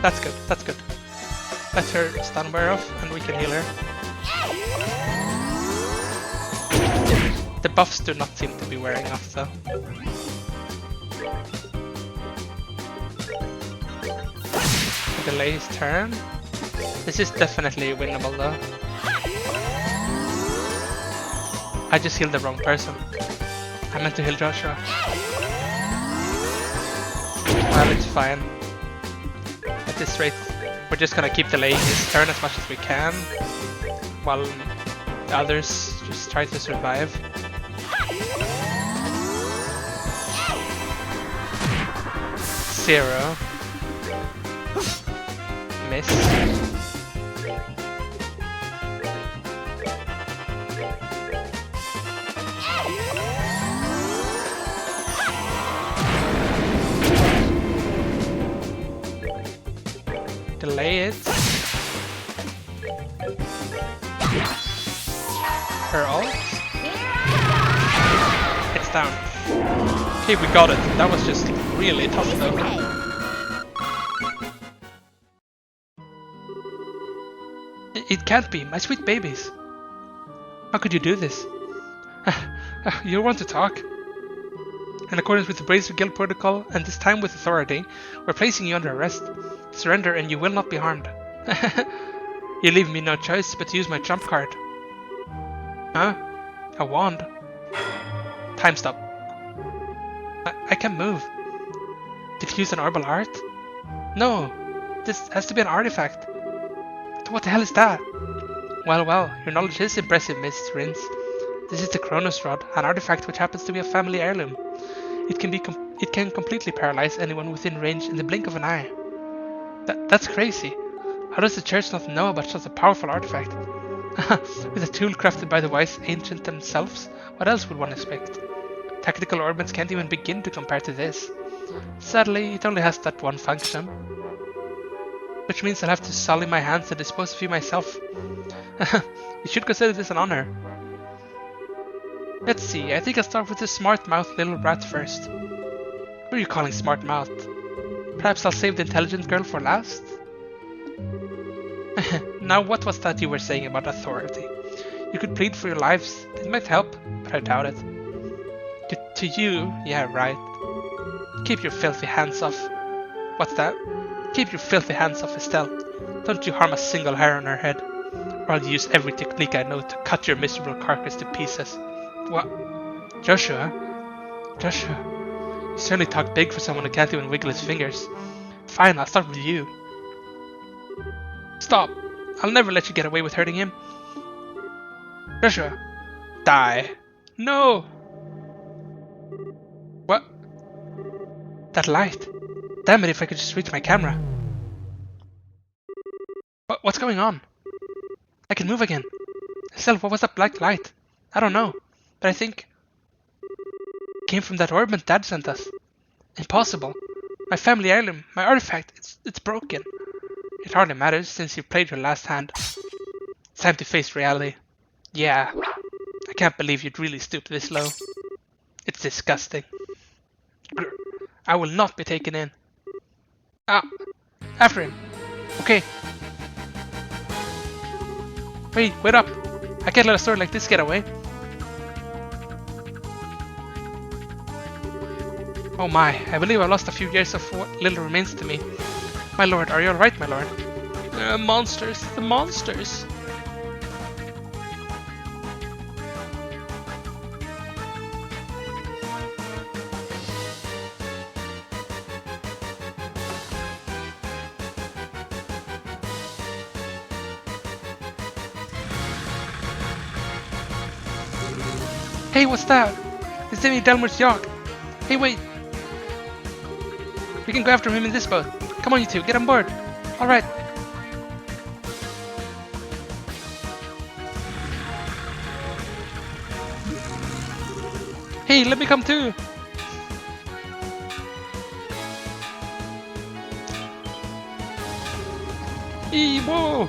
That's good, that's good. Let her stun wear off and we can heal her. The buffs do not seem to be wearing off though. Delay his turn. This is definitely winnable though. I just healed the wrong person. I meant to heal Joshua. Well, it's fine. At this rate, we're just gonna keep delaying his turn as much as we can, while the others just try to survive. Zero. Miss. Delay it. Her ult. It's down. Okay, we got it. That was just really tough though. It can't be, my sweet babies. How could you do this? You want to talk? In accordance with the Brazier Guild protocol, and this time with authority, we're placing you under arrest. Surrender and you will not be harmed. You leave me no choice but to use my trump card. Huh? A wand? Time stop. I can move. Diffuse an orbital art? No, this has to be an artifact. What the hell is that? Well, your knowledge is impressive, Mrs. Rins. This is the Chronos Rod, an artifact which happens to be a family heirloom. It can completely paralyze anyone within range in the blink of an eye. That's crazy. How does the church not know about such a powerful artifact? With a tool crafted by the wise ancient themselves, what else would one expect? Tactical orbits can't even begin to compare to this. Sadly, it only has that one function. Which means I'll have to sully my hands and dispose of you myself. You should consider this an honor. Let's see, I think I'll start with the smart-mouthed little brat first. Who are you calling smart-mouthed? Perhaps I'll save the intelligent girl for last? Now what was that you were saying about authority? You could plead for your lives, it might help, but I doubt it. To you, yeah right. Keep your filthy hands off. What's that? Keep your filthy hands off Estelle. Don't you harm a single hair on her head, or I'll use every technique I know to cut your miserable carcass to pieces. What? Joshua? Joshua? You certainly talk big for someone who can't even wiggle his fingers. Fine, I'll start with you. Stop! I'll never let you get away with hurting him. Joshua! Die! No! What? That light. Damn it, if I could just reach my camera. What's going on? I can move again. Estelle, what was that black light? I don't know, but I think it came from that orbment Dad sent us. Impossible. My family heirloom, my artifact, it's broken. It hardly matters since you played your last hand. It's time to face reality. Yeah, I can't believe you'd really stoop this low. It's disgusting. I will not be taken in. Ah, after him. Okay. Wait up. I can't let a sword like this get away. Oh my, I believe I lost a few years of what little remains to me. My lord, are you alright, my lord? Monsters, the monsters. Hey, what's that? It's Demi Delmer's yacht. Hey, wait. We can go after him in this boat. Come on, you two, get on board. Alright. Hey, let me come too. Whoa.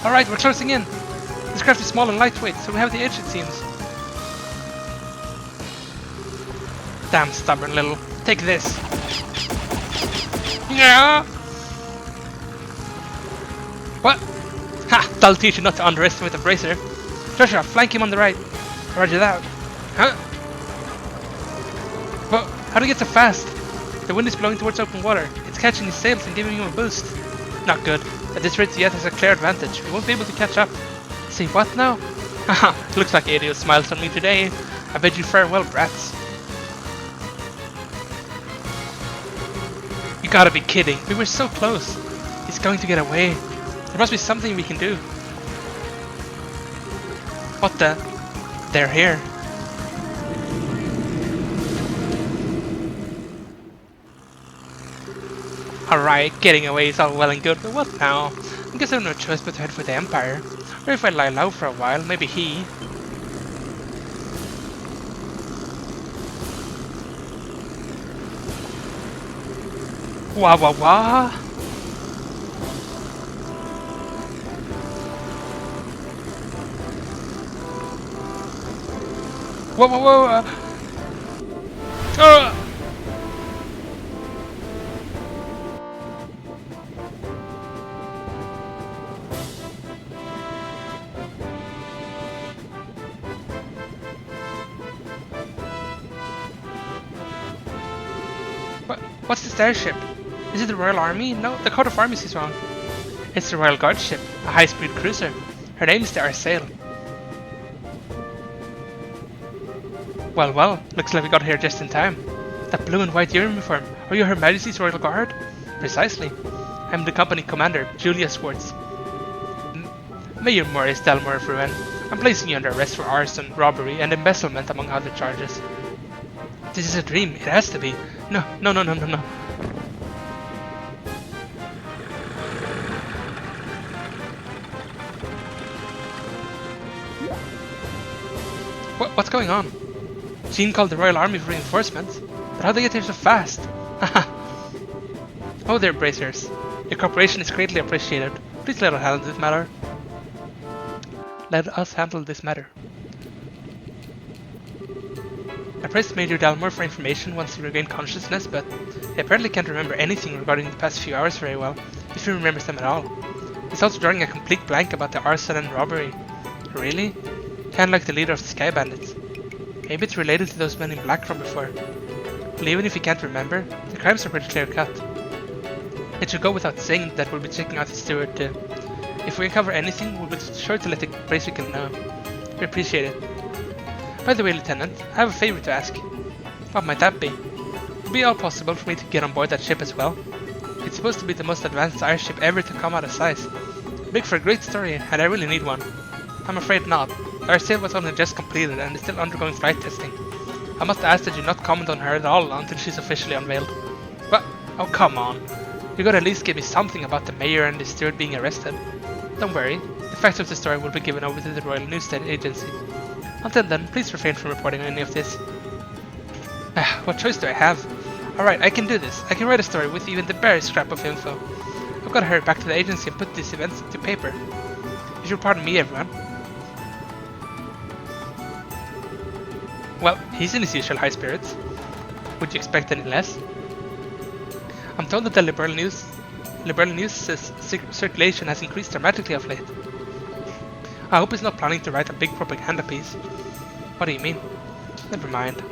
Alright, we're closing in. This craft is small and lightweight, so we have the edge it seems. Damn stubborn little. Take this. Yeah. What? Ha! That'll teach you not to underestimate the bracer. Joshua, flank him on the right. Roger that. Huh? Whoa, how do you get so fast? The wind is blowing towards open water. It's catching his sails and giving him a boost. Not good. At this rate, Yet has a clear advantage. We won't be able to catch up. Say what now? Haha, looks like Adio smiles on me today. I bid you farewell, brats. You gotta be kidding. We were so close. He's going to get away. There must be something we can do. What the? They're here. Alright, getting away is all well and good, but what now? I guess I have no choice but to head for the Empire. Or if I lie low for a while, maybe he... Wah wah wah! Whoa whoa whoa! What's this airship? Is it the Royal Army? No, the coat of arms is wrong. It's the Royal Guard ship, a high-speed cruiser. Her name is the Arsail. Well, well, looks like we got here just in time. That blue and white uniform, are you Her Majesty's Royal Guard? Precisely. I'm the company commander, Julia Swartz. Mayor Maurice Delmore of Rouen. I'm placing you under arrest for arson, robbery, and embezzlement among other charges. This is a dream, it has to be. No. What's going on? Jean called the Royal Army for reinforcements, but how'd they get here so fast? Haha. Oh there, bracers. Your cooperation is greatly appreciated. Please let us handle this matter. Let us handle this matter. I pressed Major Dalmore for information once he regained consciousness, but he apparently can't remember anything regarding the past few hours very well, if he remembers them at all. He's also drawing a complete blank about the arson and robbery. Really? Kinda like the leader of the Sky Bandits. Maybe it's related to those men in black from before. But even if he can't remember, the crimes are pretty clear cut. It should go without saying that we'll be checking out the steward too. If we uncover anything, we'll be sure to let the Bracewickle know. We appreciate it. By the way, Lieutenant, I have a favor to ask. What might that be? Would it be all possible for me to get on board that ship as well? It's supposed to be the most advanced airship ever to come out of size. Big for a great story, and I really need one. I'm afraid not. Our sail was only just completed and is still undergoing flight testing. I must ask that you not comment on her at all until she's officially unveiled. But, oh come on. You gotta at least give me something about the mayor and the steward being arrested. Don't worry, the facts of the story will be given over to the Royal News Agency. Until then, please refrain from reporting any of this. What choice do I have? Alright, I can do this. I can write a story with even the barest scrap of info. I've gotta hurry back to the agency and put these events to paper. You should pardon me, everyone. Well, he's in his usual high spirits. Would you expect any less? I'm told that the liberal news circulation has increased dramatically of late. I hope he's not planning to write a big propaganda piece. What do you mean? Never mind.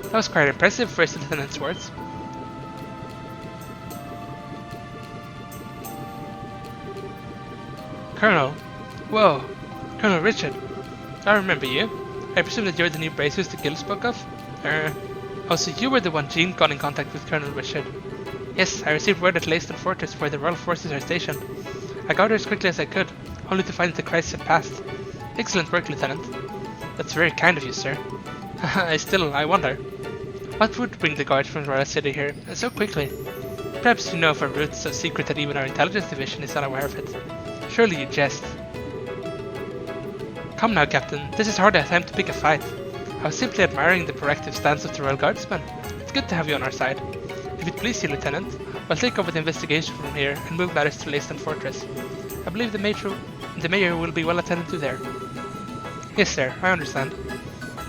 That was quite impressive, First Lieutenant Swartz. Colonel. Whoa. Colonel Richard. I remember you. I presume that you're the new Bracers the guild spoke of? Oh, so you were the one Jean got in contact with Colonel Richard. Yes, I received word at Leiston Fortress where the royal forces are stationed. I got there as quickly as I could, only to find that the crisis had passed. Excellent work, Lieutenant. That's very kind of you, sir. I wonder. What would bring the guards from the Royal City here so quickly? Perhaps you know of a route so secret that even our intelligence division is unaware of it. Surely you jest. Come now, Captain. This is hardly a time to pick a fight. I was simply admiring the proactive stance of the Royal Guardsmen. It's good to have you on our side. If it please you, Lieutenant, we'll take over the investigation from here and move matters to Leiston Fortress. I believe the mayor will be well attended to there. Yes, sir, I understand.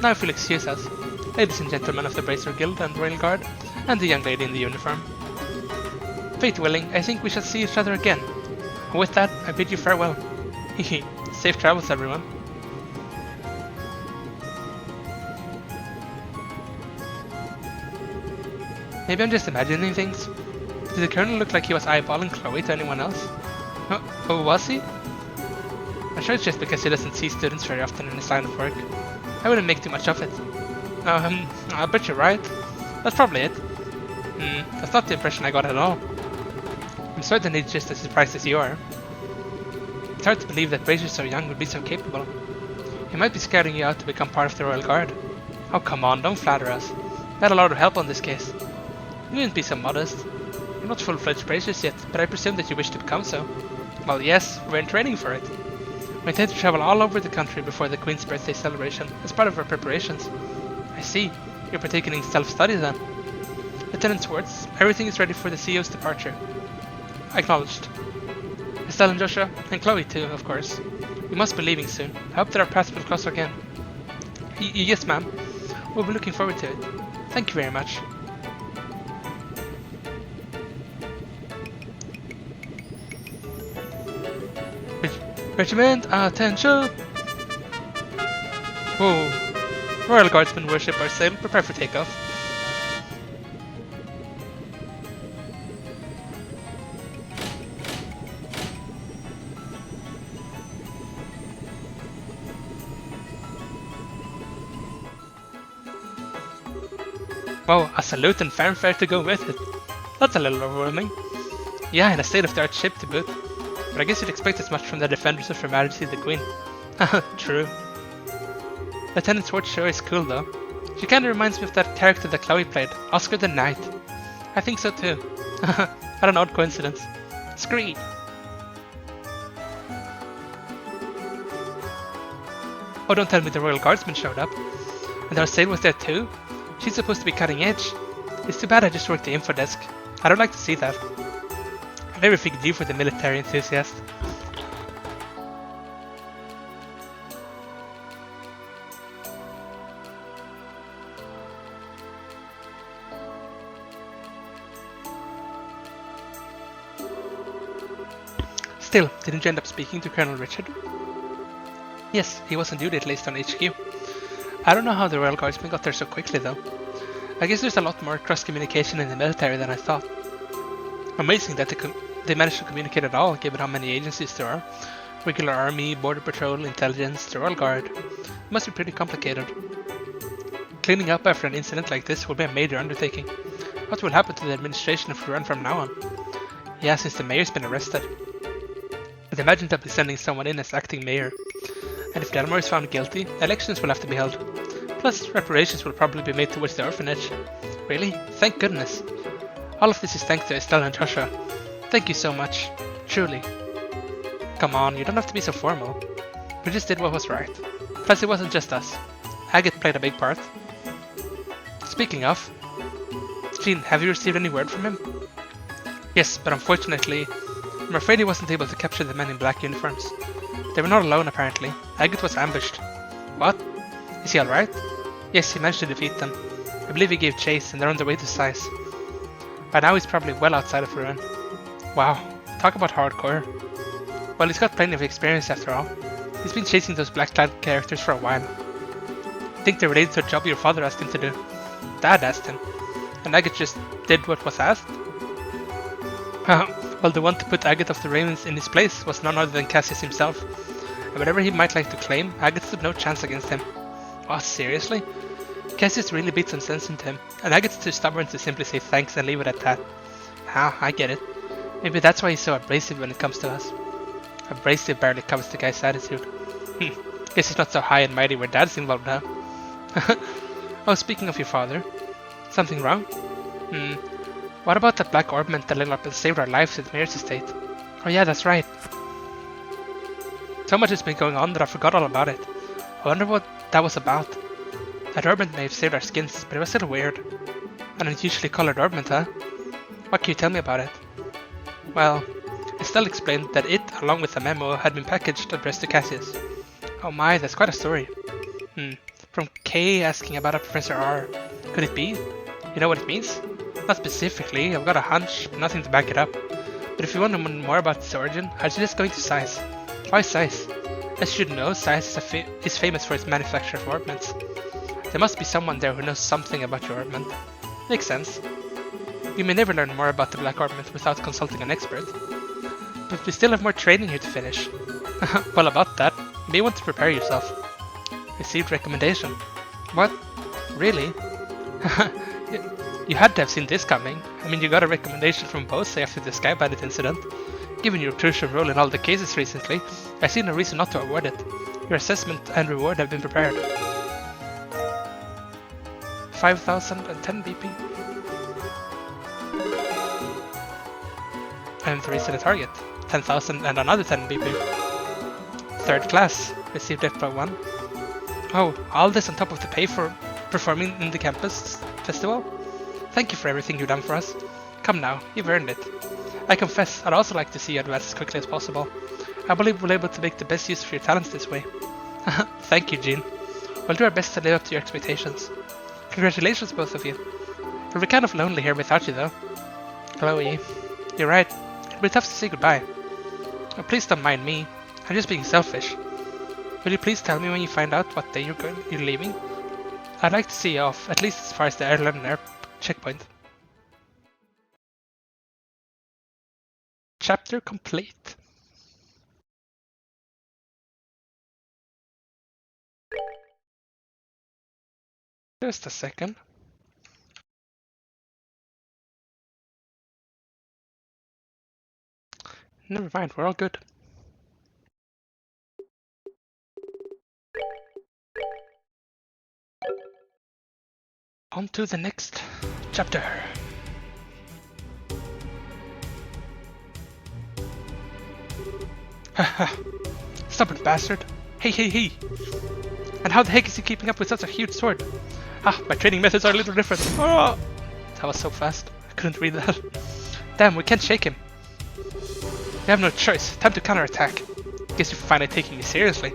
Now if you'll excuse us, ladies and gentlemen of the Bracer Guild and Royal Guard, and the young lady in the uniform. Fate willing, I think we shall see each other again. And with that, I bid you farewell. Hehe, safe travels, everyone. Maybe I'm just imagining things. Did the Colonel look like he was eyeballing Chloe to anyone else? Oh, was he? I'm sure it's just because he doesn't see students very often in his line of work. I wouldn't make too much of it. I bet you're right. That's probably it. That's not the impression I got at all. I'm certainly just as surprised as you are. It's hard to believe that Bracer so young would be so capable. He might be scouting you out to become part of the Royal Guard. Oh come on, don't flatter us. We had a lot of help on this case. You needn't be so modest. You're not full-fledged Bracers yet, but I presume that you wish to become so. Well yes, we're in training for it. We intend to travel all over the country before the Queen's birthday celebration as part of our preparations. I see. You're partaking in self-study then. Lieutenant Swartz, everything is ready for the CEO's departure. Acknowledged. Estelle and Joshua, and Chloe too, of course. We must be leaving soon. I hope that our paths will cross again. Yes, ma'am. We'll be looking forward to it. Thank you very much. Regiment, attention! Whoa. Royal Guardsmen worship our sail. Prepare for takeoff. Wow, a salute and fanfare to go with it. That's a little overwhelming. Yeah, and a state-of-the-art ship to boot. But I guess you'd expect as much from the defenders of Her Majesty the Queen. Haha, true. Lieutenant Swartz sure is cool though. She kinda reminds me of that character that Chloe played, Oscar the Knight. I think so too. What an odd coincidence. Screed! Oh, don't tell me the Royal Guardsmen showed up. And our sail was there too? She's supposed to be cutting edge. It's too bad I just worked the info desk. I don't like to see that. I never figured you for the military enthusiast. Still, didn't you end up speaking to Colonel Richard? Yes, he was on duty at least on HQ. I don't know how the Royal Guardsmen got there so quickly though. I guess there's a lot more cross-communication in the military than I thought. Amazing that they managed to communicate at all, given how many agencies there are. Regular army, border patrol, intelligence, the Royal Guard. It must be pretty complicated. Cleaning up after an incident like this will be a major undertaking. What will happen to the administration if we run from now on? Yeah, since the mayor's been arrested. I'd imagine they'll be sending someone in as acting mayor. And if Delmore is found guilty, elections will have to be held. Plus, reparations will probably be made towards the orphanage. Really? Thank goodness. All of this is thanks to Estelle and Joshua. Thank you so much. Truly. Come on, you don't have to be so formal. We just did what was right. Plus, it wasn't just us. Agate played a big part. Speaking of, Jean, have you received any word from him? Yes, but unfortunately, I'm afraid he wasn't able to capture the men in black uniforms. They were not alone apparently. Agate was ambushed. What? Is he alright? Yes, he managed to defeat them. I believe he gave chase and they're on their way to Sais. By now he's probably well outside of Ruin. Wow, talk about hardcore. Well, he's got plenty of experience after all. He's been chasing those black-clad characters for a while. I think they're related to a job your father asked him to do. Dad asked him. And Agate just did what was asked? Well, the one to put Agate of the Ravens in his place was none other than Cassius himself. and whatever he might like to claim, Agate stood no chance against him. Oh, seriously? Cassius really beat some sense into him, and Agate's too stubborn to simply say thanks and leave it at that. Ah, I get it. Maybe that's why he's so abrasive when it comes to us. Abrasive barely covers the guy's attitude. Guess he's not so high and mighty where Dad's involved now. Oh, speaking of your father. Something wrong? What about that black orbment that lit up and saved our lives at Mayor's estate? Oh yeah, that's right. So much has been going on that I forgot all about it. I wonder what that was about. That orbment may have saved our skins, but it was still weird. An unusually colored orbment, huh? What can you tell me about it? Well, Estelle explained that it, along with the memo, had been packaged addressed to Cassius. Oh my, that's quite a story. From Kay asking about a Professor R. Could it be? You know what it means? Not specifically, I've got a hunch, but nothing to back it up. But if you want to know more about its origin, I'd suggest going to Size. Why Size? As you should know, Size is famous for its manufacture of orbments. There must be someone there who knows something about your orbment. Makes sense. You may never learn more about the Black Orbment without consulting an expert. But we still have more training here to finish. Well, about that, you may want to prepare yourself. Received recommendation. What? Really? You had to have seen this coming. I mean, you got a recommendation from Bose after the Sky Bandit incident. Given your crucial role in all the cases recently, I see no reason not to award it. Your assessment and reward have been prepared. 5,010 BP. And the reason the target. 10,000 and another 10 BP. Third class. Received F1. Oh, all this on top of the pay for performing in the campus festival? Thank you for everything you've done for us. Come now, you've earned it. I confess, I'd also like to see you advance as quickly as possible. I believe we'll be able to make the best use of your talents this way. Thank you, Jean. We'll do our best to live up to your expectations. Congratulations, both of you. It'll be kind of lonely here without you, though. Chloe, you're right. It'll be tough to say goodbye. Oh, please don't mind me. I'm just being selfish. Will you please tell me when you find out what day you're leaving? I'd like to see you off, at least as far as the Airland Air checkpoint. Chapter complete. Just a second. Never mind, we're all good. On to the next chapter. Haha, stubborn bastard. Hey. And how the heck is he keeping up with such a huge sword? Ah, my training methods are a little different. Oh! That was so fast, I couldn't read that. Damn, we can't shake him. We have no choice, time to counterattack. Guess you're finally taking me seriously.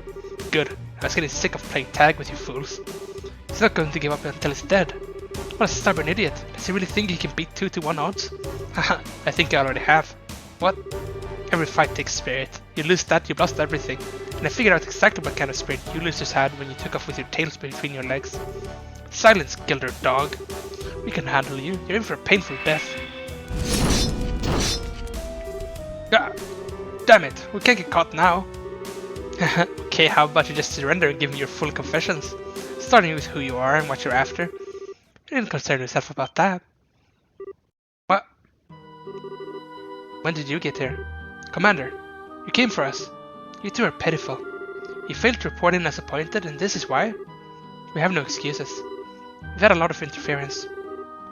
Good, I was getting sick of playing tag with you fools. He's not going to give up until he's dead. What a stubborn idiot. Does he really think he can beat 2-1 odds? Haha, I think I already have. What? Every fight takes spirit. You lose that, you've lost everything. And I figured out exactly what kind of spirit you losers had when you took off with your tails between your legs. Silence, Gilder dog. We can handle you. You're in for a painful death. Ah, damn it, we can't get caught now. Okay, how about you just surrender and give me your full confessions? Starting with who you are and what you're after. You didn't concern yourself about that. What? When did you get here? Commander, you came for us. You two are pitiful. You failed to report in as appointed, and this is why? We have no excuses. We've had a lot of interference.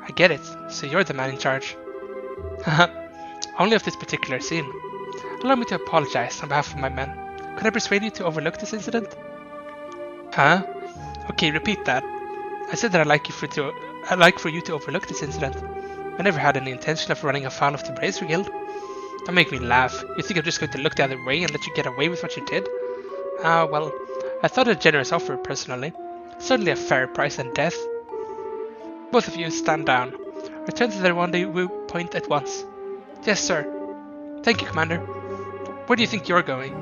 I get it, so you're the man in charge. Haha, only of this particular scene. Allow me to apologize on behalf of my men. Could I persuade you to overlook this incident? Huh? Okay, repeat that. I said that I'd like for you to overlook this incident. I never had any intention of running afoul of the Brazier Guild. Don't make me laugh. You think I'm just going to look the other way and let you get away with what you did? Ah, well, I thought a generous offer personally. Certainly a fair price than death. Both of you stand down. Return to the rendezvous point at once. Yes, sir. Thank you, Commander. Where do you think you're going?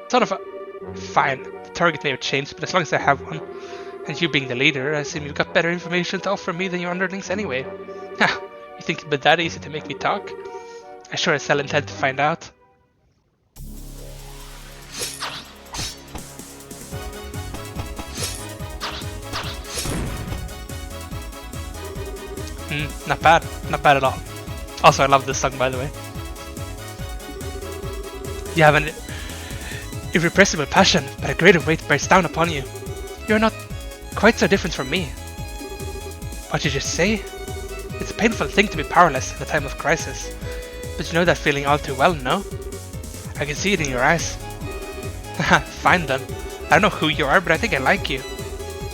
Son of a... Fine. The target may have changed, but as long as I have one, and you being the leader, I assume you've got better information to offer me than your underlings anyway. Ha! You think it'd be that easy to make me talk? I sure as hell intend to find out. Not bad. Not bad at all. Also, I love this song, by the way. You have an irrepressible passion, but a greater weight bears down upon you. You're not quite so different from me. What did you say? It's a painful thing to be powerless at a time of crisis. But you know that feeling all too well, no? I can see it in your eyes. Haha, fine then. I don't know who you are, but I think I like you.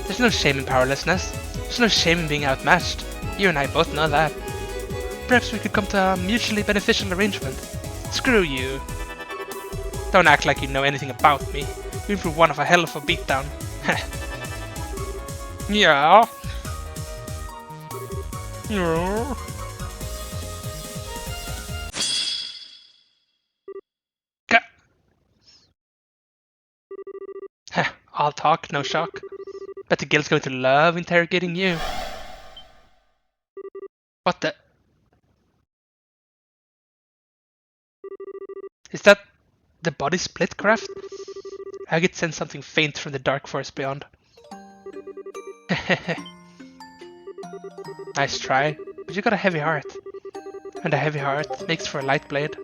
There's no shame in powerlessness. There's no shame in being outmatched. You and I both know that. Perhaps we could come to a mutually beneficial arrangement. Screw you. Don't act like you know anything about me. You're in for one of a hell of a beatdown. Yeah. Yeah. Heh, all talk, no shock. Bet the guild's going to love interrogating you. What the? Is that the body split craft? I could sense something faint from the dark forest beyond. Nice try, but you got a heavy heart. And a heavy heart makes for a light blade.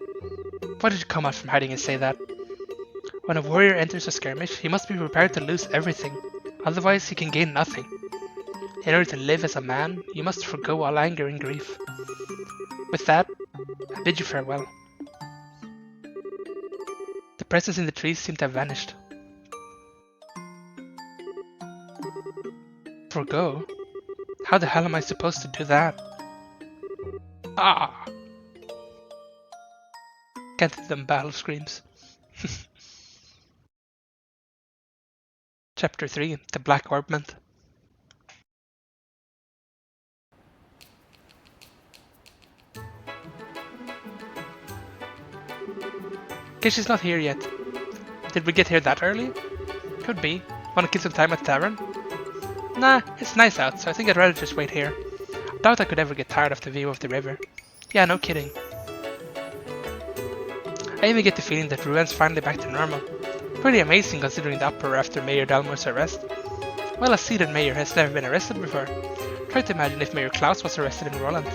Why did you come out from hiding and say that? When a warrior enters a skirmish, he must be prepared to lose everything. Otherwise, he can gain nothing. In order to live as a man, you must forgo all anger and grief. With that, I bid you farewell. The presence in the trees seemed to have vanished. Forgo? How the hell am I supposed to do that? Ah! Can't hit them battle screams. Chapter 3, The Black Orbment. Guess she's not here yet. Did we get here that early? Could be. Wanna kill some time at the tavern? Nah, it's nice out, so I think I'd rather just wait here. I doubt I could ever get tired of the view of the river. Yeah, no kidding. I even get the feeling that Ruin's finally back to normal. Pretty amazing considering the uproar after Mayor Dalmor's arrest. Well, a seated mayor has never been arrested before. Try to imagine if Mayor Klaus was arrested in Roland.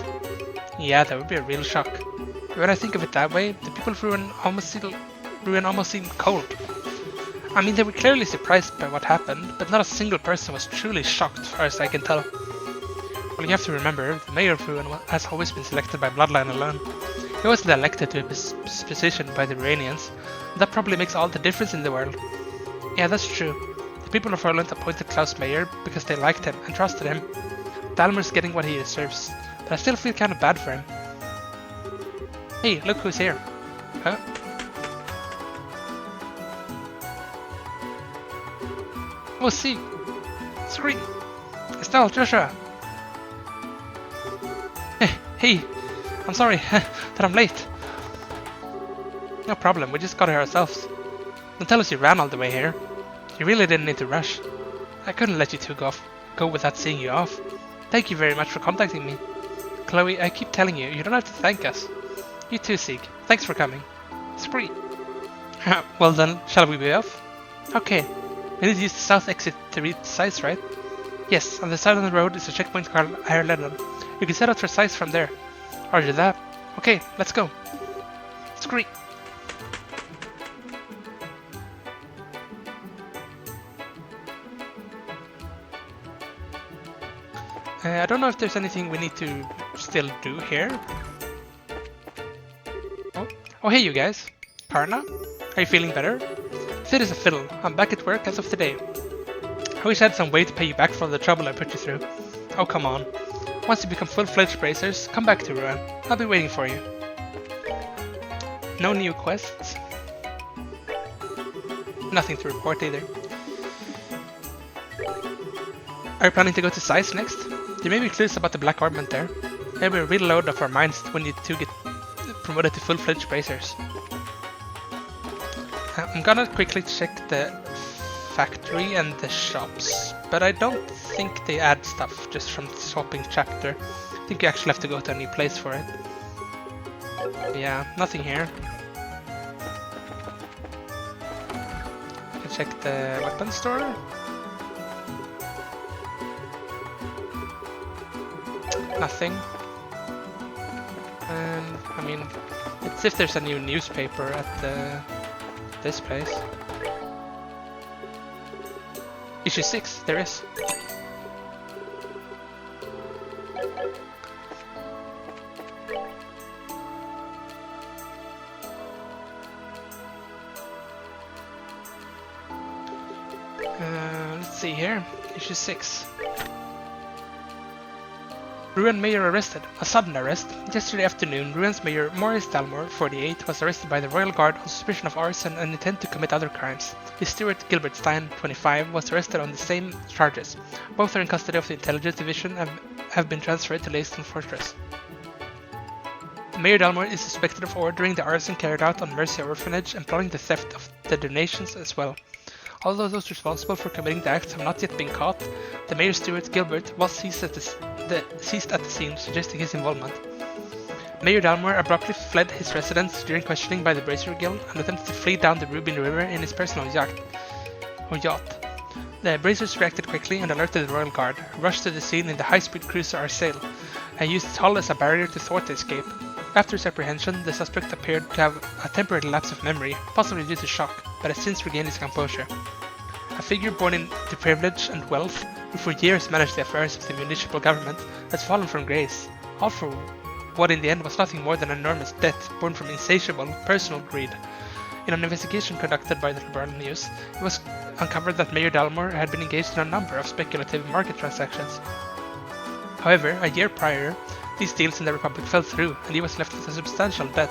Yeah, that would be a real shock. But when I think of it that way, the people of Ruin almost seem cold. I mean, they were clearly surprised by what happened, but not a single person was truly shocked as far as I can tell. Well, you have to remember, the mayor of Ruin has always been selected by bloodline alone. He wasn't elected to his position by the Ruinians. That probably makes all the difference in the world. Yeah, that's true. The people of Roland appointed Klaus mayor because they liked him and trusted him. Dalmor's getting what he deserves, but I still feel kind of bad for him. Hey, look who's here. Huh? Oh, see! Scream! Estelle, Joshua! Hey! I'm sorry that I'm late. No problem, we just got here ourselves. Don't tell us you ran all the way here. You really didn't need to rush. I couldn't let you two go without seeing you off. Thank you very much for contacting me. Chloe, I keep telling you, you don't have to thank us. You too, Sieg. Thanks for coming. Spree. Well then, shall we be off? Okay. We need to use the south exit to reach Sice, right? Yes, on the side of the road is a checkpoint called Ireland. You can set out for Sice from there. Roger that. Okay, let's go. Scree. I don't know if there's anything we need to still do here. Oh hey you guys. Karna? Are you feeling better? Fit as a fiddle. I'm back at work as of today. I wish I had some way to pay you back for all the trouble I put you through. Oh come on. Once you become full-fledged bracers, come back to Ruin. I'll be waiting for you. No new quests. Nothing to report either. Are you planning to go to Sice next? There may be clues about the Black Orbment there. Maybe a real load of our minds when you two get promoted to full-fledged bracers. I'm gonna quickly check the factory and the shops, but I don't think they add stuff just from the shopping chapter. I think you actually have to go to a new place for it. Yeah, nothing here. I can check the weapon store. Nothing. And I mean, it's if there's a new newspaper at this place. Issue 6, there is. Let's see here. Issue 6. Ruan Mayor arrested. A sudden arrest. Yesterday afternoon, Ruan's Mayor Maurice Dalmore, 48, was arrested by the Royal Guard on suspicion of arson and intent to commit other crimes. His steward, Gilbert Stein, 25, was arrested on the same charges. Both are in custody of the Intelligence Division and have been transferred to Leyston Fortress. Mayor Dalmore is suspected of ordering the arson carried out on Mercia Orphanage and plotting the theft of the donations as well. Although those responsible for committing the acts have not yet been caught, the mayor's steward Gilbert was seized at the scene, suggesting his involvement. Mayor Dalmore abruptly fled his residence during questioning by the Brazier Guild and attempted to flee down the Rubin River in his personal yacht. The Braziers reacted quickly and alerted the Royal Guard, who rushed to the scene in the high-speed cruiser Arsail, and used its hull as a barrier to thwart the escape. After his apprehension, the suspect appeared to have a temporary lapse of memory, possibly due to shock, but has since regained his composure. A figure born into privilege and wealth, who for years managed the affairs of the municipal government, has fallen from grace, all for what in the end was nothing more than an enormous debt born from insatiable personal greed. In an investigation conducted by the Liberal News, it was uncovered that Mayor Dalmore had been engaged in a number of speculative market transactions. However, a year prior, these deals in the Republic fell through, and he was left with a substantial debt.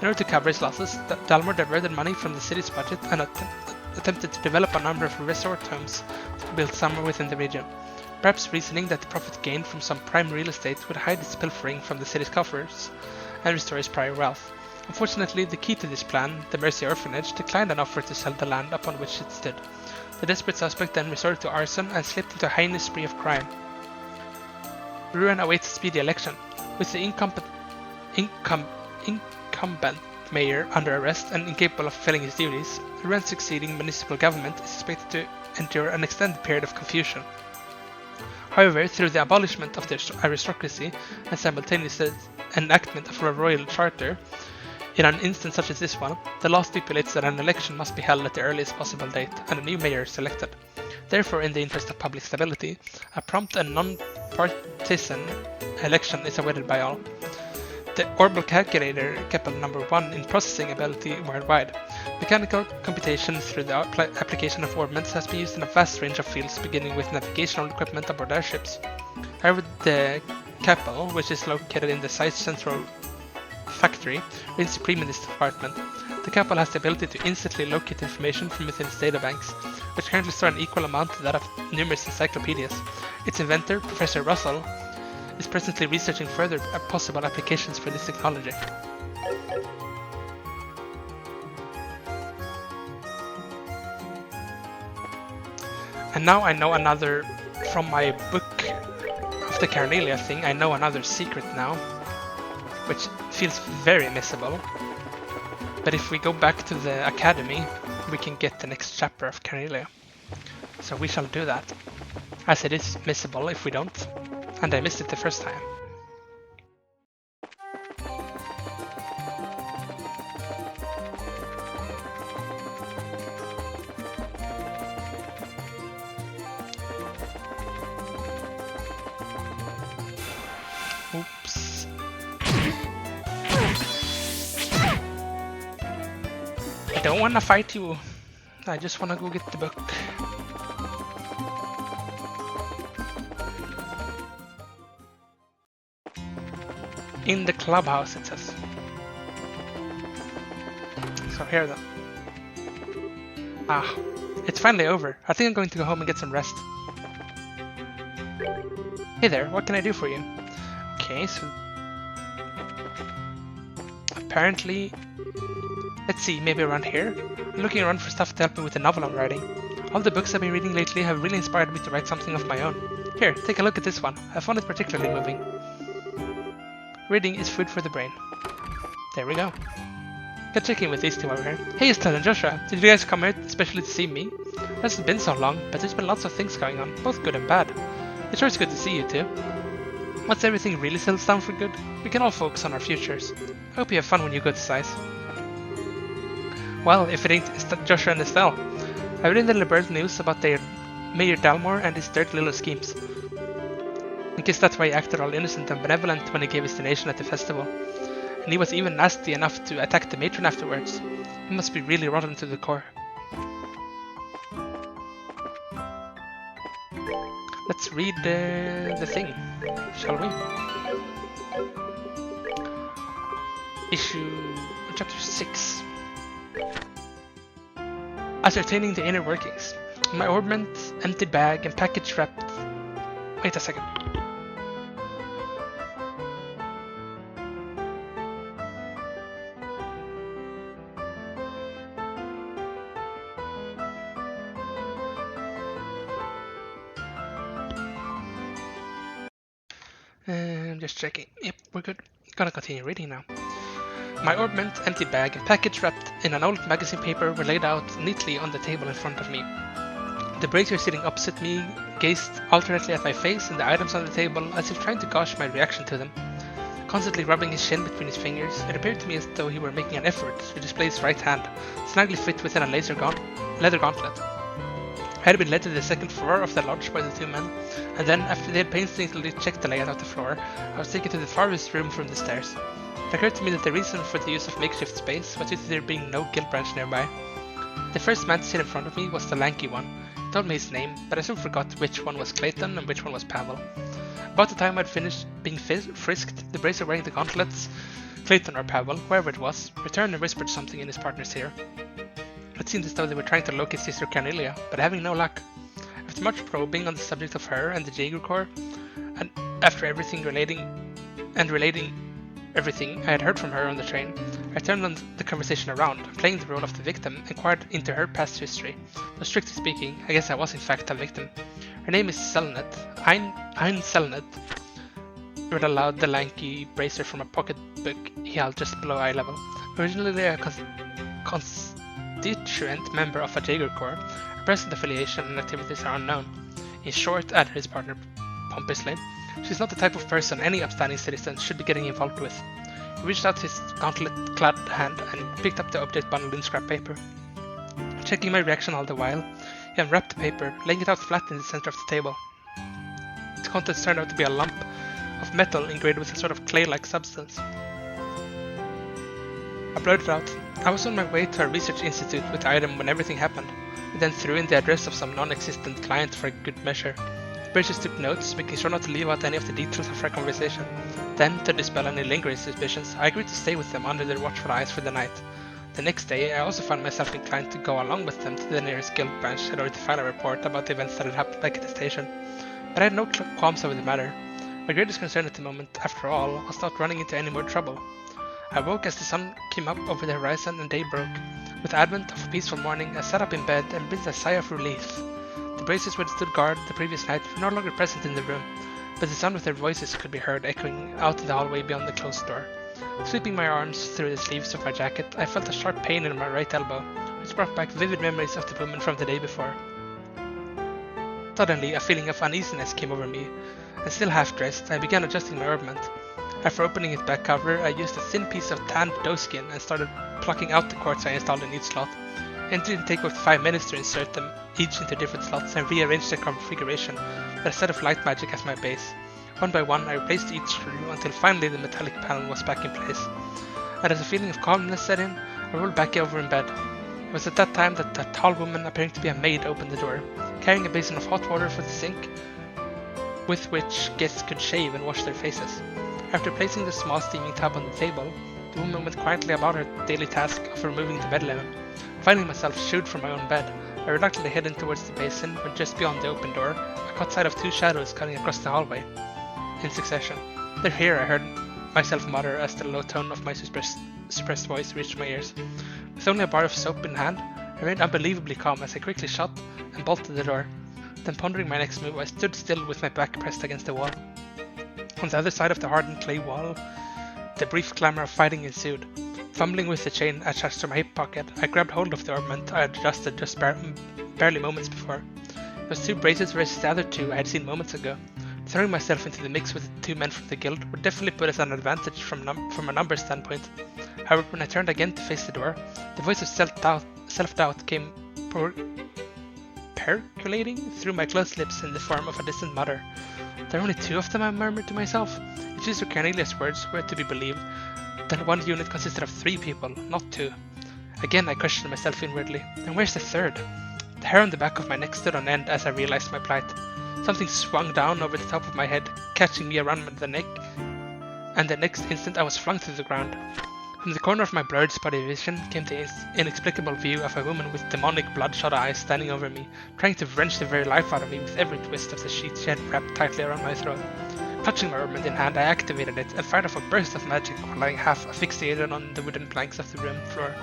In order to cover his losses, Dalmore diverted money from the city's budget and attempted to develop a number of resort homes built somewhere within the region, perhaps reasoning that the profit gained from some prime real estate would hide its pilfering from the city's coffers and restore his prior wealth. Unfortunately, the key to this plan, the Mercia Orphanage, declined an offer to sell the land upon which it stood. The desperate suspect then resorted to arson and slipped into a heinous spree of crime. Ruan awaits a speedy election, with the incumbent mayor under arrest and incapable of fulfilling his duties. Ruan's succeeding municipal government is expected to endure an extended period of confusion. However, through the abolishment of the aristocracy and simultaneous enactment of a royal charter, in an instance such as this one, the law stipulates that an election must be held at the earliest possible date and a new mayor is elected. Therefore, in the interest of public stability, a prompt and non-partisan election is awaited by all. The Orbital Calculator Keppel number 1 in processing ability worldwide. Mechanical computation through the application of orbments has been used in a vast range of fields, beginning with navigational equipment aboard airships. However, the Keppel, which is located in the site's central factory, reigns supreme in this department. The Keppel has the ability to instantly locate information from within its databanks, which currently store an equal amount to that of numerous encyclopedias. Its inventor, Professor Russell, is presently researching further possible applications for this technology. And now I know another, from my book of the Carnelia thing, I know another secret now, which feels very missable. But if we go back to the academy, we can get the next chapter of Carnelia. So we shall do that, as it is missable if we don't, and I missed it the first time. Oops. I don't want to fight you. I just want to go get the book. In the clubhouse, it says. So here then. Ah, it's finally over. I think I'm going to go home and get some rest. Hey there, what can I do for you? Okay, so apparently, let's see, maybe around here? I'm looking around for stuff to help me with the novel I'm writing. All the books I've been reading lately have really inspired me to write something of my own. Here, take a look at this one. I found it particularly moving. Reading is food for the brain. There we go. Got checking with these two over here. Hey Estelle and Joshua, did you guys come here especially to see me? It hasn't been so long, but there's been lots of things going on, both good and bad. It sure is good to see you two. Once everything really settles down for good, we can all focus on our futures. I hope you have fun when you go to size. Well, if it ain't Joshua and Estelle. I read in the Liberal news about their Mayor Dalmore and his dirty little schemes. I guess that's why he acted all innocent and benevolent when he gave his donation at the festival. And he was even nasty enough to attack the matron afterwards. He must be really rotten to the core. Let's read the thing, shall we? Chapter 6. Ascertaining the inner workings. My orbment, empty bag, and package wrapped... Wait a second. I'm just checking. Yep, we're good. Gonna continue reading now. My orbment, empty bag, and package wrapped in an old magazine paper were laid out neatly on the table in front of me. The brazier sitting opposite me gazed alternately at my face and the items on the table as if trying to gauge my reaction to them. Constantly rubbing his shin between his fingers, it appeared to me as though he were making an effort to display his right hand, snugly fit within a leather gauntlet. I had been led to the second floor of the lodge by the two men, and then, after they had painstakingly checked the layout of the floor, I was taken to the farthest room from the stairs. It occurred to me that the reason for the use of makeshift space was due to there being no guild branch nearby. The first man to sit in front of me was the lanky one. He told me his name, but I soon forgot which one was Clayton and which one was Pavel. About the time I'd finished being frisked, the brazier wearing the gauntlets, Clayton or Pavel, whoever it was, returned and whispered something in his partner's ear. It seemed as though they were trying to locate Sister Cornelia, but having no luck. After much probing on the subject of her and the Jaeger Corps, and after relating everything I had heard from her on the train, I turned on the conversation around, and playing the role of the victim, inquired into her past history. Though strictly speaking, I guess I was in fact a victim. Her name is Selnet, Ein Selnet, read aloud the lanky brazier from a pocketbook he held just below eye level. Originally a constituent member of a Jaeger Corps, her present affiliation and activities are unknown. In short, added his partner pompously, she's not the type of person any upstanding citizen should be getting involved with. He reached out his gauntlet-clad hand and picked up the object bundled in scrap paper. Checking my reaction all the while, he unwrapped the paper, laying it out flat in the center of the table. Its contents turned out to be a lump of metal engraved with a sort of clay-like substance. I blurted out, I was on my way to a research institute with the item when everything happened, and then threw in the address of some non-existent client for a good measure. The brazier took notes, making sure not to leave out any of the details of our conversation. Then, to dispel any lingering suspicions, I agreed to stay with them under their watchful eyes for the night. The next day, I also found myself inclined to go along with them to the nearest guild branch in order to file a report about the events that had happened back at the station. But I had no qualms over the matter. My greatest concern at the moment, after all, was not running into any more trouble. I woke as the sun came up over the horizon and day broke. With the advent of a peaceful morning, I sat up in bed and breathed a sigh of relief. The braziers who had stood guard the previous night were no longer present in the room, but the sound of their voices could be heard echoing out in the hallway beyond the closed door. Sweeping my arms through the sleeves of my jacket, I felt a sharp pain in my right elbow, which brought back vivid memories of the woman from the day before. Suddenly, a feeling of uneasiness came over me, and still half-dressed, I began adjusting my orbment. After opening its back cover, I used a thin piece of tanned doeskin and started plucking out the quartz I installed in each slot. It didn't take about 5 minutes to insert them each into different slots and rearrange their configuration with a set of light magic as my base. One by one, I replaced each screw until finally the metallic panel was back in place. And as a feeling of calmness set in, I rolled back over in bed. It was at that time that a tall woman appearing to be a maid opened the door, carrying a basin of hot water for the sink, with which guests could shave and wash their faces. After placing the small steaming tub on the table, the woman went quietly about her daily task of removing the bed linen. Finding myself shooed from my own bed, I reluctantly headed towards the basin when just beyond the open door, I caught sight of two shadows cutting across the hallway. In succession. They're here, I heard myself mutter as the low tone of my suppressed voice reached my ears. With only a bar of soap in hand, I remained unbelievably calm as I quickly shut and bolted the door. Then pondering my next move, I stood still with my back pressed against the wall. On the other side of the hardened clay wall, the brief clamor of fighting ensued. Fumbling with the chain attached to my hip pocket, I grabbed hold of the ornament I had adjusted just barely moments before. It was two bracelets versus the other two I had seen moments ago. Throwing myself into the mix with the 2 men from the guild would definitely put us at an advantage from a numbers standpoint. However, when I turned again to face the door, the voice of self-doubt came percolating through my closed lips in the form of a distant mutter. There are only 2 of them, I murmured to myself. If these were Cornelius' words were to be believed, then one unit consisted of 3 people, not 2. Again, I questioned myself inwardly. And where's the 3rd? The hair on the back of my neck stood on end as I realized my plight. Something swung down over the top of my head, catching me around the neck, and the next instant I was flung to the ground. From the corner of my blurred spotty vision came the inexplicable view of a woman with demonic bloodshot eyes standing over me, trying to wrench the very life out of me with every twist of the sheet she had wrapped tightly around my throat. Clutching my armament in hand, I activated it and fired off a burst of magic while lying half asphyxiated on the wooden planks of the room floor.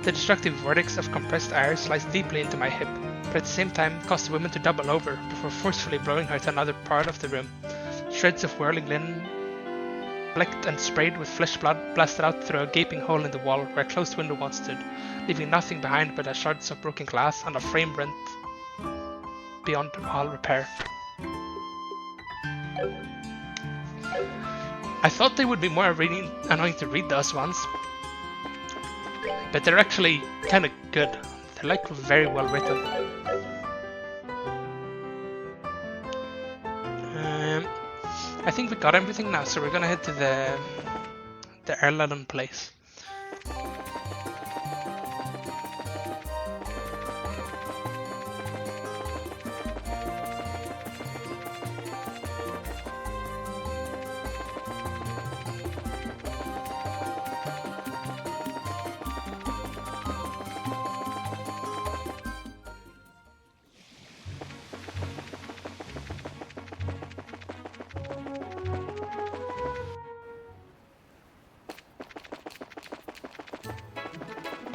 The destructive vortex of compressed air sliced deeply into my hip, but at the same time caused the woman to double over before forcefully blowing her to another part of the room. Shreds of whirling linen, flecked and sprayed with flesh blood, blasted out through a gaping hole in the wall where a closed window once stood, leaving nothing behind but a shards of broken glass and a frame rent beyond all repair. I thought they would be more really annoying to read, those ones, but they're actually kind of good. They're like very well written. I think we got everything now, so we're gonna head to the Erladen place.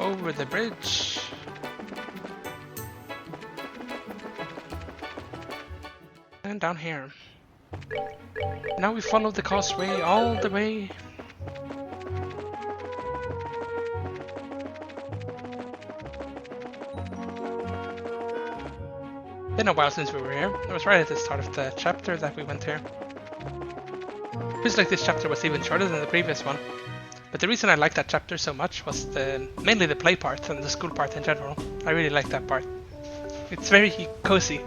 Over the bridge. And down here. Now we follow the causeway all the way. Been a while since we were here. It was right at the start of the chapter that we went here. Feels like this chapter was even shorter than the previous one. But the reason I liked that chapter so much was mainly the play part and the school part in general. I really like that part. It's very cozy.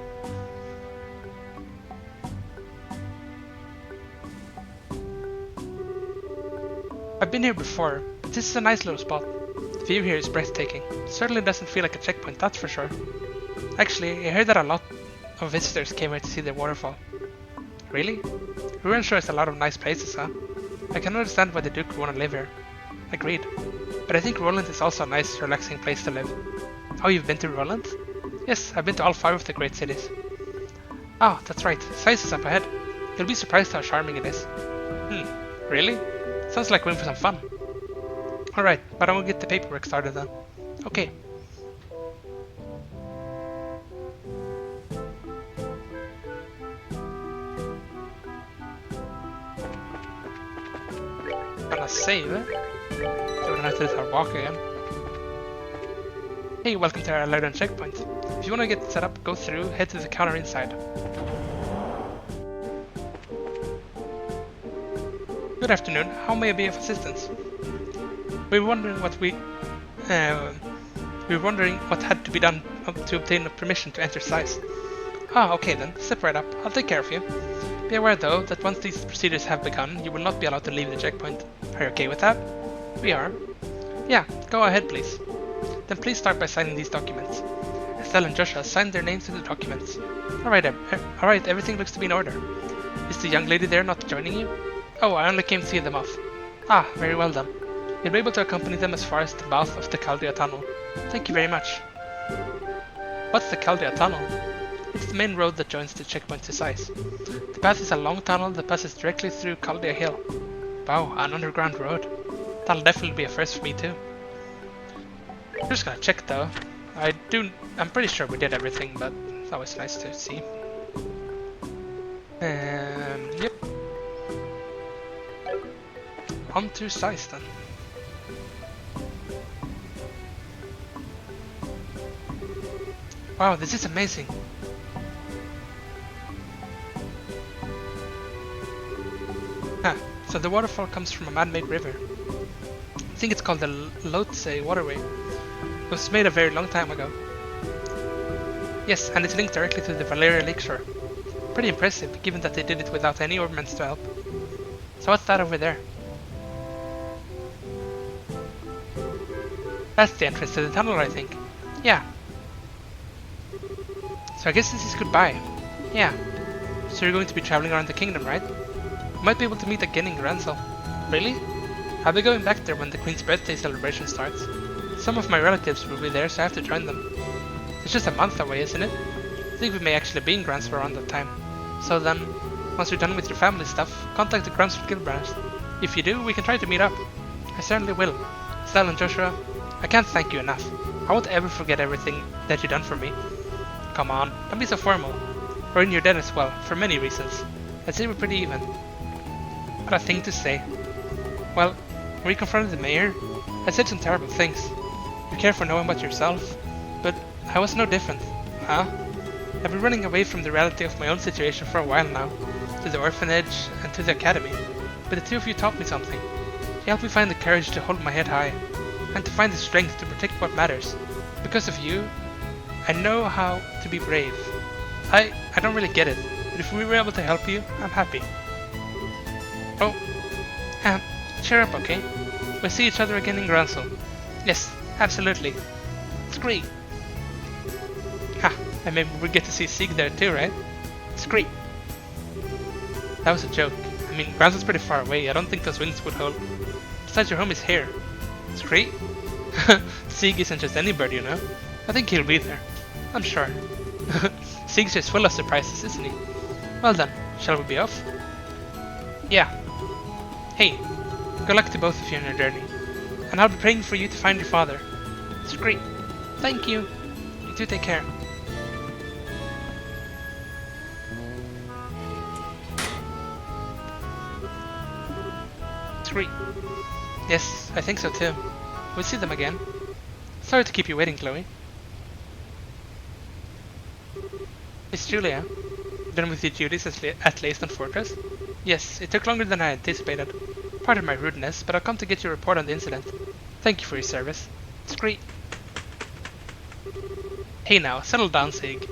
I've been here before, but this is a nice little spot. The view here is breathtaking. It certainly doesn't feel like a checkpoint, that's for sure. Actually, I heard that a lot of visitors came here to see the waterfall. Really? Ruin sure has a lot of nice places, huh? I can understand why the Duke would want to live here. Agreed. But I think Roland is also a nice, relaxing place to live. Oh, you've been to Roland? Yes, I've been to all 5 of the great cities. Oh, that's right. Sais is up ahead. You'll be surprised how charming it is. Really? Sounds like we're in for some fun. Alright, but I will get the paperwork started then. Okay. Gonna save it. So we don't have to start walking again. Hey, welcome to our Erladen checkpoint. If you want to get set up, go through, head to the counter inside. Good afternoon, how may I be of assistance? We were wondering what had to be done to obtain permission to enter Sais. Ah, okay then, step right up, I'll take care of you. Be aware though, that once these procedures have begun, you will not be allowed to leave the checkpoint. Are you okay with that? We are. Yeah, go ahead please. Then please start by signing these documents. Estelle and Joshua signed their names to the documents. Alright, everything looks to be in order. Is the young lady there not joining you? Oh, I only came to see them off. Ah, very well then. You'll be able to accompany them as far as the mouth of the Caldea Tunnel. Thank you very much. What's the Caldea Tunnel? It's the main road that joins the checkpoint to Sais. The path is a long tunnel that passes directly through Caldea Hill. Wow, an underground road. That'll definitely be a first for me too. I'm just gonna check though. I'm pretty sure we did everything, but it's always nice to see. Yep. On to Sais then. Wow, this is amazing. So the waterfall comes from a man-made river. I think it's called the Lhotse waterway. It was made a very long time ago. Yes, and it's linked directly to the Valeria lakeshore. Pretty impressive, given that they did it without any ornaments to help. So what's that over there? That's the entrance to the tunnel, I think. Yeah. So I guess this is goodbye. Yeah. So you're going to be traveling around the kingdom, right? You might be able to meet again in Gransel. Really? I'll be going back there when the Queen's birthday celebration starts. Some of my relatives will be there, so I have to join them. It's just a month away, isn't it? I think we may actually be in Gransel around that time. So then, once you're done with your family stuff, contact the Gransel Guild branch. If you do, we can try to meet up. I certainly will. Stella and Joshua, I can't thank you enough. I won't ever forget everything that you've done for me. Come on, don't be so formal. We're in your debt as well, for many reasons. I'd say we're pretty even. What a thing to say. Well, when we confronted the mayor, I said some terrible things. You care for knowing about yourself, but I was no different, huh? I've been running away from the reality of my own situation for a while now, to the orphanage and to the academy, but the two of you taught me something. You helped me find the courage to hold my head high, and to find the strength to protect what matters. Because of you, I know how to be brave. I don't really get it, but if we were able to help you, I'm happy. Oh, cheer up, okay? We'll see each other again in Gransel. Yes, absolutely. It's great. Ha, and maybe we get to see Sieg there too, right? It's great. That was a joke. I mean, Gransel's pretty far away. I don't think those wings would hold. Besides, your home is here. It's great. Sieg isn't just any bird, you know. I think he'll be there. I'm sure. Sieg's just full of surprises, isn't he? Well then, shall we be off? Yeah. Hey, good luck to both of you on your journey. And I'll be praying for you to find your father. It's great. Thank you. You do take care. It's great. Yes, I think so too. We'll see them again. Sorry to keep you waiting, Chloe. Miss Julia, done with your duties at Leyston Fortress? Yes, it took longer than I anticipated. Pardon my rudeness, but I'll come to get your report on the incident. Thank you for your service. It's great. Hey now, settle down, Sieg.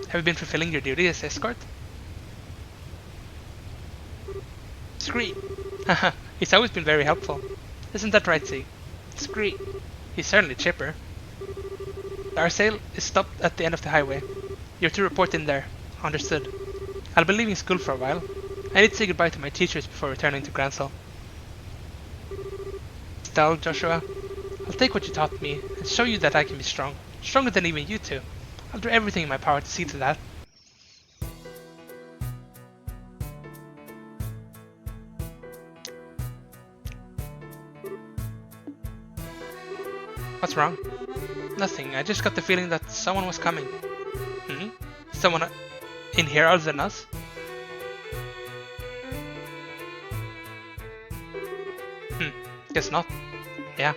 Have you been fulfilling your duty as escort? It's great. Haha, he's always been very helpful. Isn't that right, Sieg? It's great. He's certainly chipper. The Arsail is stopped at the end of the highway. You're to report in there. Understood. I'll be leaving school for a while. I need to say goodbye to my teachers before returning to Gransel. Stell, Joshua, I'll take what you taught me and show you that I can be strong. Stronger than even you two. I'll do everything in my power to see to that. What's wrong? Nothing. I just got the feeling that someone was coming. Hmm? Someone in here other than us? Guess not. Yeah.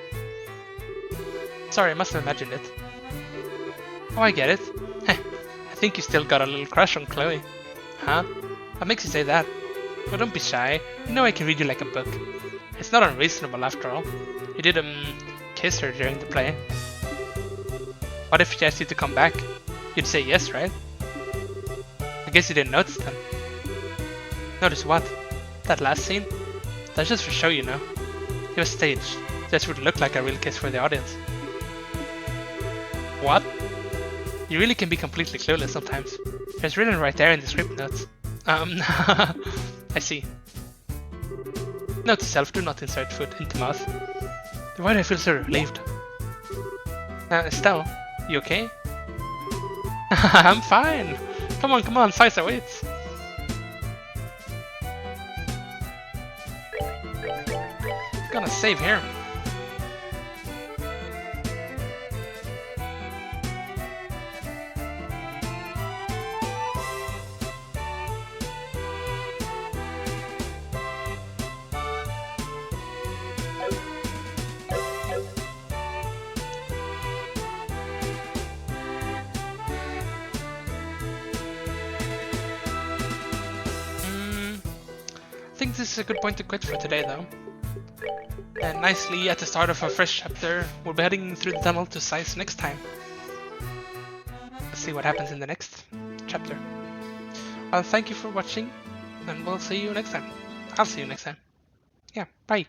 Sorry, I must have imagined it. Oh, I get it. I think you still got a little crush on Chloe. Huh? What makes you say that? Well, don't be shy. You know I can read you like a book. It's not unreasonable after all. You did, kiss her during the play. What if she asked you to come back? You'd say yes, right? I guess you didn't notice then. Notice what? That last scene? That's just for show, you know. It was staged. This would look like a real kiss for the audience. What? You really can be completely clueless sometimes. It's written right there in the script notes. I see. Note to self, do not insert foot into mouth. Why do I feel so relieved? Estelle, you okay? I'm fine! Come on, Faisa waits! Gonna save here. think this is a good point to quit for today though. And nicely at the start of a fresh chapter, we'll be heading through the tunnel to Sais next time. Let's see what happens in the next chapter. Well, thank you for watching, and we'll see you next time. I'll see you next time. Yeah, bye.